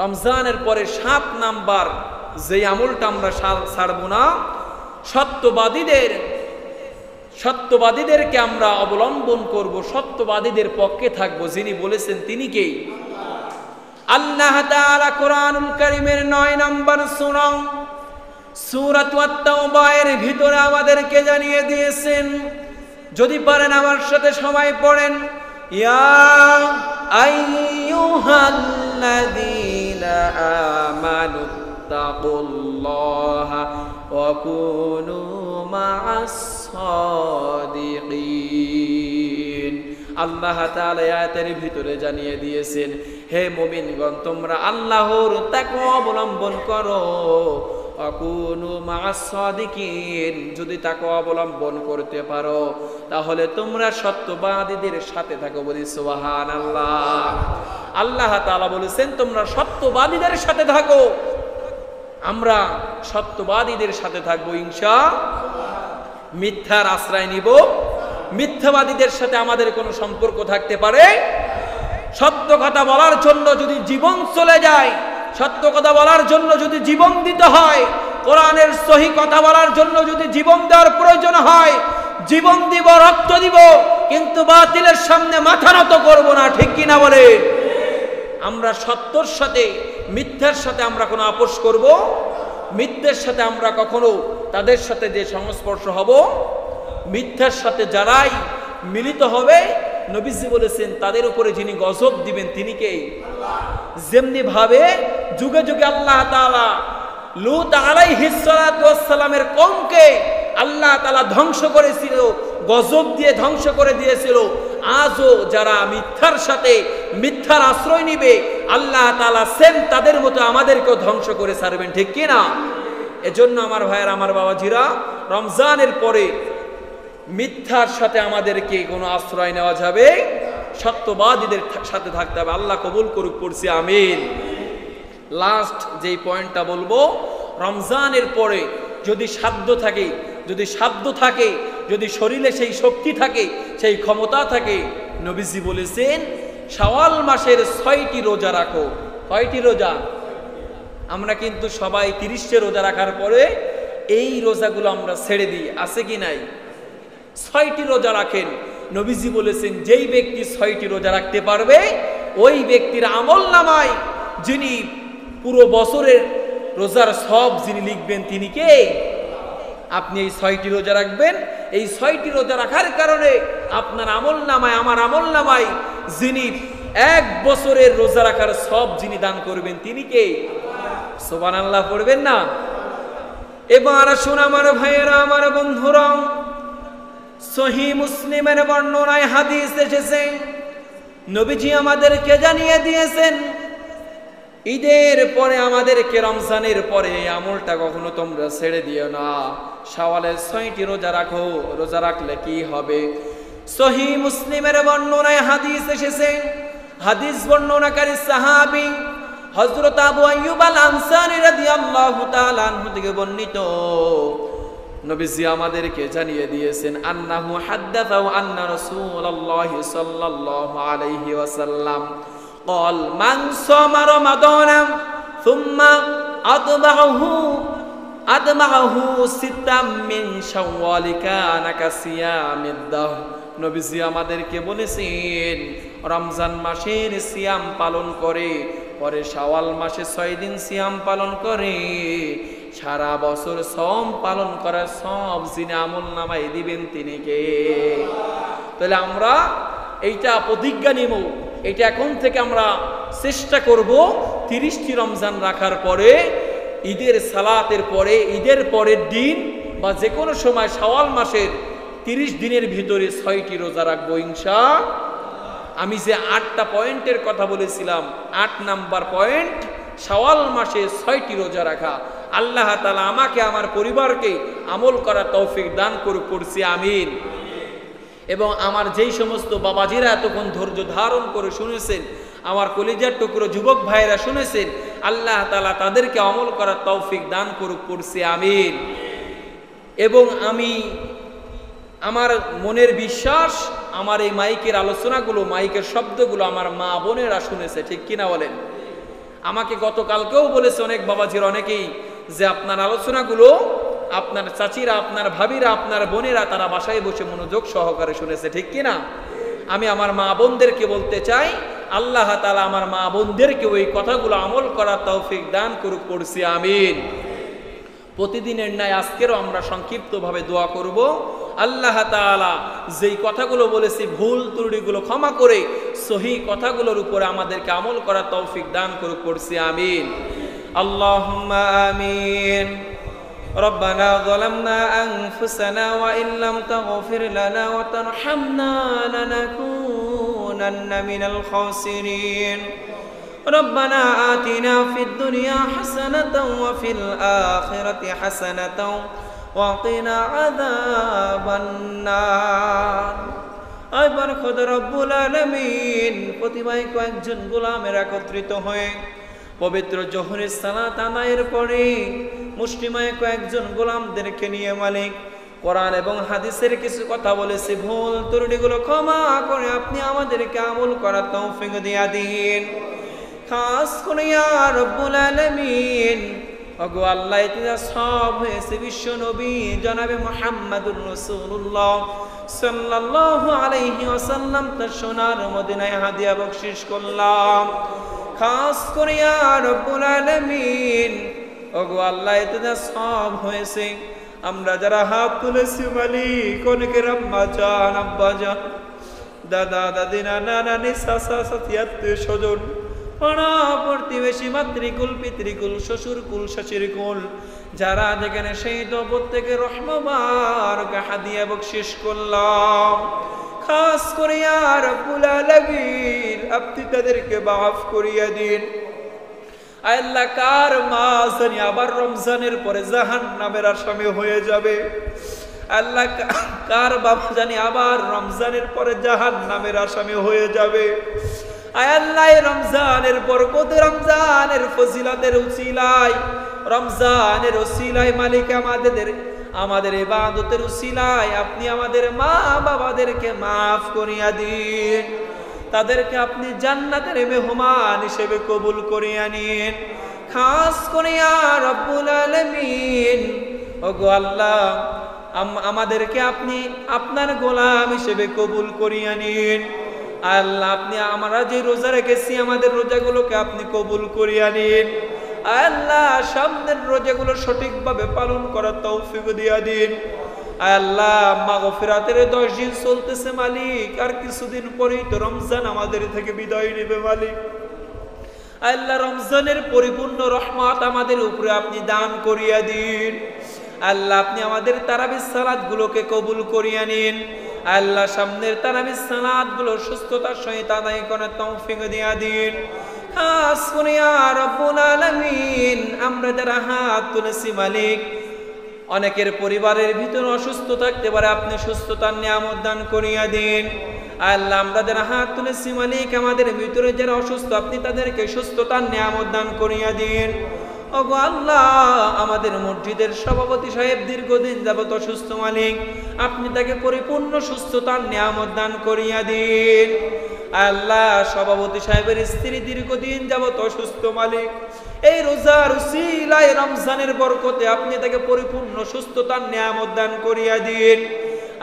রমজানের পরে 7 নাম্বার যে আমলটা আমরা ছাড়বো না, সত্যবাদীদেরকে আমরা অবলম্বন করব, সত্যবাদীদের পক্ষে থাকবো। যিনি বলেছেন তিনি কে? আল্লাহ তাআলা কোরআনুল কারীমের 9 নম্বর সূরা সূরাতুত তাওবার ভিতরে আমাদেরকে জানিয়ে দিয়েছেন। যদি পারেন আমার সাথে সবাই পড়েন, ইয়া আইয়ুহাল্লাযীনা আমানু তাকুল্লাহা ওয়া কুনু মা'আস সাদিকিন। আল্লাহ তাআলা আয়াতের ভিতরে জানিয়ে দিয়েছেন, হে মুমিনগণ, তোমরা আল্লাহর তাকওয়া অবলম্বন করো, আকুনু মা'আস সাদিকিন। যদি তাকওয়া অবলম্বন করতে পারো, তাহলে তোমরা সত্যবাদীদের সাথে থাকো। বলি সুবহানাল্লাহ। আল্লাহ তাআলা বলেছেন তোমরা সত্যবাদীদের সাথে থাকো। আমরা সত্যবাদীদের সাথে থাকবো ইনশাআল্লাহ। মিথ্যার আশ্রয় নিব, মিথ্যাবাদীদের সাথে আমাদের কোনো সম্পর্ক থাকতে পারে? সত্য কথা বলার জন্য যদি জীবন চলে যায়, সত্য কথা বলার জন্য যদি জীবন দিতে হয়, কোরআনের সহি কথা বলার জন্য যদি জীবন দেওয়ার প্রয়োজন হয়, জীবন দিব, রক্ত দিব, কিন্তু বাতিলের সামনে মাথা নত করব না। ঠিক কিনা বলে? আমরা সত্যর সাথে মিথ্যার সাথে আমরা কোনো আপোষ করব? মিথ্যের সাথে আমরা কখনো তাদের সাথে যে সংস্পর্শ হব, মিথ্যার সাথে যারাই মিলিত হবে, নবীজি বলেছেন তাদের উপরে যিনি গজব দিবেন তিনি কে? যেমনি ভাবে যুগে যুগে আল্লাহ তাআলা লূত আলাইহিস সালাতু ওয়াস সালামের কওমকে আল্লাহ তাআলা ধ্বংস করেছিল, গজব দিয়ে ধ্বংস করে দিয়েছিল, আজও যারা মিথ্যার সাথে মিথ্যার আশ্রয় নিবে, আল্লাহ তাআলা সেম তাদের মতো আমাদেরকেও ধ্বংস করে ছাড়বেন। ঠিক কি না? এজন্য আমার ভাইয়ের, আমার বাবাজিরা, রমজানের পরে মিথ্যার সাথে আমাদেরকে কোনো আশ্রয় নেওয়া যাবে, সত্যবাদীদের সাথে থাকতে হবে। আল্লাহ কবুল করুক, পড়ছি আমিন। লাস্ট যেই পয়েন্টটা বলবো, রমজানের পরে যদি সাধ্য থাকে, যদি শরীরে সেই শক্তি থাকে, সেই ক্ষমতা থাকে, নবীজি বলেছেন শাওয়াল মাসের 6টি রোজা রাখো। কয়টি রোজা? আমরা কিন্তু সবাই 30টে রোজা রাখার পরে এই রোজাগুলো আমরা ছেড়ে দিই, আছে কি নাই? 6টি রোজা রাখেন। নবীজি বলেছেন যেই ব্যক্তি 6টি রোজা রাখতে পারবে, ওই ব্যক্তির আমলনামায় যিনি পুরো বছরের রোজার সব যিনি লিখবেন তিনি কে? আপনি এই 6টি রোজা রাখবেন। এই 6টি রোজা রাখার কারণে আপনার আমলনামায়, আমার আমলনামায় যিনি 1 বছরের রোজা রাখার সব যিনি দান করবেন তিনি কে? সুবহানাল্লাহ পড়বেন না? এবার আসুন আমার ভাইয়েরা, আমার বন্ধুরা, সহিহ মুসলিমের বর্ণনায় হাদিস এসেছে, নবীজি আমাদেরকে জানিয়ে দিয়েছেন ঈদের পরে আমাদেরকে, রমজানের পরে এই আমলটা কখনো তোমরা ছেড়ে দিও না। শাওয়ালের 6টি রোজা রাখো। রোজা রাখলে কি হবে? সহিহ মুসলিমের বর্ণনায় হাদিস এসেছে, হাদিস বর্ণনাকারী সাহাবী হযরত আবু আইয়ুব আল আনসারী রাদিয়াল্লাহু তাআলা আনহু থেকে বর্ণিত, নবীজি আমাদেরকে জানিয়ে দিয়েছেন আন্নাহু হাদ্দাসাহু আন্না রাসূলুল্লাহ সাল্লাল্লাহু আলাইহি ওয়াসাল্লাম قال من صام رمضان ثم أتبعه ستا من شوال كان كصيام الدهر। নবীজি আমাদেরকে বলেছেন রমজান মাসের সিয়াম পালন করে, পরে শাওয়াল মাসে 6 দিন সিয়াম পালন করে, সারা বছর সম পালন করার সব যিনি আমলনামায় দিবেন তিনি কে? তাহলে আমরা এইটা প্রতিজ্ঞা নিব, এটা এখন থেকে আমরা চেষ্টা করব 30টি রমজান রাখার পরে, ঈদের সালাতের পরে, ঈদের পরের দিন বা যে কোনো সময় শাওয়াল মাসের 30 দিনের ভিতরে 6টি রোজা রাখবো ইনশাআল্লাহ। আমি যে 8টা পয়েন্টের কথা বলেছিলাম, 8 নাম্বার পয়েন্ট শাওয়াল মাসে 6টি রোজা রাখা। আল্লাহ তাআলা আমাকে, আমার পরিবারকে আমল করার তৌফিক দান করুক, পড়ছি আমিন। এবং আমার যেই সমস্ত বাবাজিরা এতক্ষণ ধৈর্য ধারণ করে শুনেছেন, আমার কলিজার টুকরো যুবক ভাইরা শুনেছেন, আল্লাহ তাআলা তাদেরকে আমল করার তৌফিক দান করুক, পড়ছি আমিন। এবং আমি, আমার মনের বিশ্বাস, আমার এই মাইকের আলোচনাগুলো, মাইকের শব্দগুলো আমার মা বোনেরা শুনেছে, ঠিক কিনা বলেন? আমাকে গতকালকেও বলেছে অনেক বাবাজির, অনেকেই, যে আপনার আলোচনাগুলো আপনার চাচিরা, আপনার ভাবিরা, আপনার বোনেরা তারা বাসায় বসে মনোযোগ সহকারে শুনেছে, ঠিক কিনা? আমি আমার মা বোনদেরকে বলতে চাই, আল্লাহ তাআলা আমার মা বোনদেরকে ওই কথাগুলো আমল করার তৌফিক দান করুক, পড়ছি আমিন। প্রতিদিনের ন্যায় আজকেরও আমরা সংক্ষিপ্তভাবে দোয়া করব, আল্লাহ তাআলা যেই কথাগুলো বলেছি ভুল ত্রুটিগুলো ক্ষমা করে সহি কথাগুলোর উপরে আমাদেরকে আমল করার তৌফিক দান করুক, পড়ছি আমিন। আল্লাহুম্মা আমিন। ربنا ظلمنا أنفسنا وإن لم تغفر لنا وترحمنا لنكونن من الخاسرين ربنا آتنا في الدنيا حسنة وفي الآخرة حسنة وقنا عذاب النار। আবার খোদা রব্বুল আলামিন প্রতিবাই কয়েকজন গোলামের একত্রিত হয়ে পবিত্র জোহরের সালাত আদায়ের পরে মুসলিমায় কয়েকজন গোলামদেরকে নিয়ে মালিক কোরআন এবং হাদিসের কিছু কথা বলেছি, ভুল ত্রুটিগুলো ক্ষমা করে আপনি আমাদেরকে আমল করার তৌফিক দিয়া দিন। খাস করে ইয়া রব্বুল আলামিন, ওগো আল্লাহ, এটা সব হয়েছে বিশ্ব নবী জনাবে মুহাম্মদুর রাসূলুল্লাহ সাল্লাল্লাহু আলাইহি ওয়াসাল্লাম তার সোনার মদিনায় হাদিয়া বকশিশ করলাম। খাস করে ইয়া রব্বুল আলামিন, ওগো আল্লাহ, এটা সব হয়েছে আমরা যারা হাত তুলেছি মালিক, অনেকের আম্মা জান, আব্বা জান, দাদা দাদি, নানা নানি, চাচা চাচি, আত্মীয় স্বজন, পাড়া প্রতিবেশী, মাতৃকুল পিতৃকুল, শ্বশুরকুল শাশুড়িকুল, যারা যেখানে সেই তো প্রত্যেকের রহমত হাদিয়া বকশিশ করলাম। খাস করে ইয়া রব্বুল আলামিন, আপনি তাদেরকে মাফ করিয়া দিন। আল্লাহ, কার মা জানি আবার রমজানের পরে জাহান্নামের আসামি হয়ে যাবে, আল্লাহ কার বাবা জানি আবার রমজানের পরে জাহান্নামের আসামি হয়ে যাবে। আল্লাহ, রমজানের বরকতে, রমজানের ফজিলতের উসিলায়, রমজানের উসিলায় মালিক আমাদের ইবাদতের উসিলায় আপনি আমাদের মা বাবাদেরকে মাফ করিয়া দিন, তাদেরকে আপনি জান্নাতের মেহমান হিসেবে কবুল করিয়া নিন। খাস করে ইয়া রব্বুল আলামিন, ওগো আল্লাহ, আমাদেরকে আপনি আপনার গোলাম হিসেবে কবুল করিয়া নিন। আল্লাহ, আপনি আমরা যে রোজা রেখেছি আমাদের রোজাগুলোকে আপনি কবুল করিয়া নিন। আল্লাহ সামনের রোজাগুলো সঠিকভাবে পালন করার তৌফিক দিয়া দিন। আল্লাহ মাগফিরাতের 10 দিন চলতেছে মালিক, আর কিছুদিন পরেই তো রমজান আমাদের থেকে বিদায় নেবে মালিক। আল্লাহ রমজানের পরিপূর্ণ রহমত আমাদের উপরে আপনি দান করিয়া দিন। আল্লাহ আপনি আমাদের তারাবির সালাতগুলোকে কবুল করিয়া নিন। আল্লাহ সামনের তারাবির সালাতগুলো সুস্থতার সহিত আদায় করার তৌফিক দিয়া দিন। খাস করে ইয়া রব্বুল আলামিন, আমরা যারা হাত তুলেছি মালিক, অনেকের পরিবারের ভিতর অসুস্থ থাকতে পারে, আপনি সুস্থতার নিয়ামত দান করিয়া দিন। আল্লাহ আমরা যারা হাত তুলেছি মালিক, আমাদের ভিতরে যারা অসুস্থ আপনি তাদেরকে সুস্থতার নিয়ামত দান করিয়া দিন। ওগো আল্লাহ, আমাদের মসজিদের সভাপতি সাহেব দীর্ঘদিন যাবত অসুস্থ মালিক, আপনি তাকে পরিপূর্ণ সুস্থতার নিয়ামত দান করিয়া দিন। আল্লাহ সভাপতি সাহেবের স্ত্রী দীর্ঘদিন যাবত অসুস্থ মালিক, এই রোজার উসিলায় রমজানের বরকতে আপনি তাকে পরিপূর্ণ সুস্থতার নিয়ামত দান করিয়া দিন।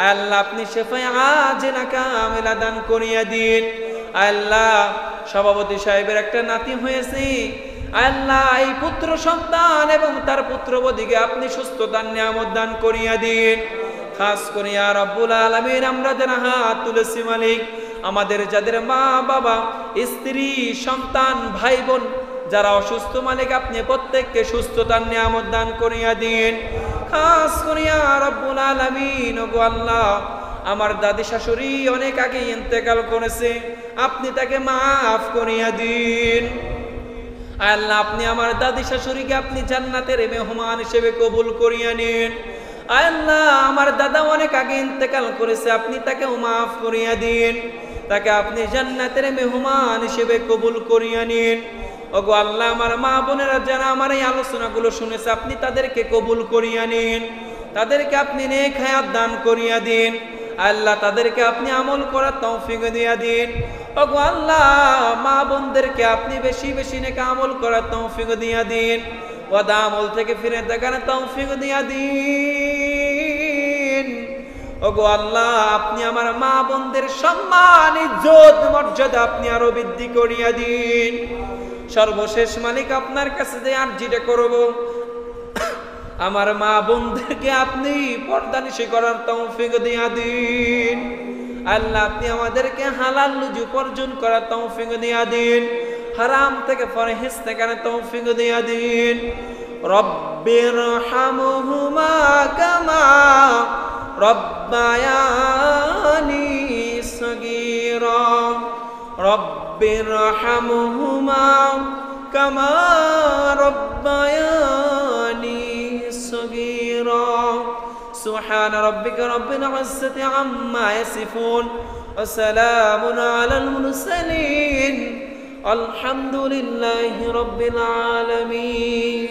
আল্লাহ আপনি শেফায়ে আজেলা কামেলা দান করিয়া দিন। আল্লাহ সভাপতি সাহেবের একটা নাতি হয়েছে, আল্লাহ এই পুত্র সন্তান এবং তার পুত্রবধূকে আপনি সুস্থতার নিয়ামত দান করিয়া দিন। খাস করে ইয়া রব্বুল আলামিন, আমরা যারা হাত তুলেছি মালিক, আমাদের যাদের মা বাবা স্ত্রী সন্তান ভাই বোন যারা অসুস্থ মালিক, আপনি প্রত্যেককে সুস্থতার নিয়ামত দান করিয়া দিন। খাস করে ইয়া রব্বুল আলামিন, ওগো আল্লাহ আমার দাদি শাশুড়ি অনেক আগে ইন্তেকাল করেছে, আপনি তাকে মাফ করিয়া দিন। আল্লাহ আপনি আমার দাদি শাশুড়িকে আপনি জান্নাতের মেহমান হিসেবে কবুল করিয়া নিন। আল্লাহ আমার দাদা অনেক আগে ইন্তেকাল করেছে, আপনি তাকে মাফ করিয়া দিন, তাকে আপনি জান্নাতের মেহমান হিসেবে কবুল করিয়া নিন। ওগো আল্লাহ আমার মা বোনেরা যারা আমার এই আলোচনাগুলো শুনেছে, আপনি তাদেরকে কবুল করিয়া নিন, তাদেরকে আপনি নেক হায়াত দান করিয়া দিন। আল্লাহ তাদেরকে আপনি আমল করার তৌফিক দিয়া দিন। ওগো আল্লাহ মা বোনদেরকে আপনি বেশি বেশি নেক আমল করার তৌফিক দিয়া দিন, ওয়াদা আমল থেকে ফিরে দেখার তৌফিক দিয়া দিন। ওগো আল্লাহ আপনি আমার মা বোনদের সম্মান ইজ্জত মর্যাদা আপনি আরো বৃদ্ধি করিয়া দিন। সর্বশেষ মালিক আপনার কাছে যে আরজিটা করব, আমার মা বোনদেরকে আপনি পর্দানিশি করার তৌফিক দিয়া দিন। আল্লাহ আপনি আমাদেরকে হালাল রুজি উপার্জন করার তৌফিক দিয়া দিন, হারাম থেকে পরহেজ থেকে তৌফিক দিয়া দিন। রব্বিরহামহুমা কামা রব্বায়ানি সগীরা, রব্বিরহামহুমা কামা রব্বায়ানি সগীরা। সুবহান রাব্বিকা রাব্বিল ইজ্জাতি আম্মা ইয়াসিফুন ওয়া সালামুন আলাল মুরসালিন, আলহামদুলিল্লাহি রাব্বিল আলামিন।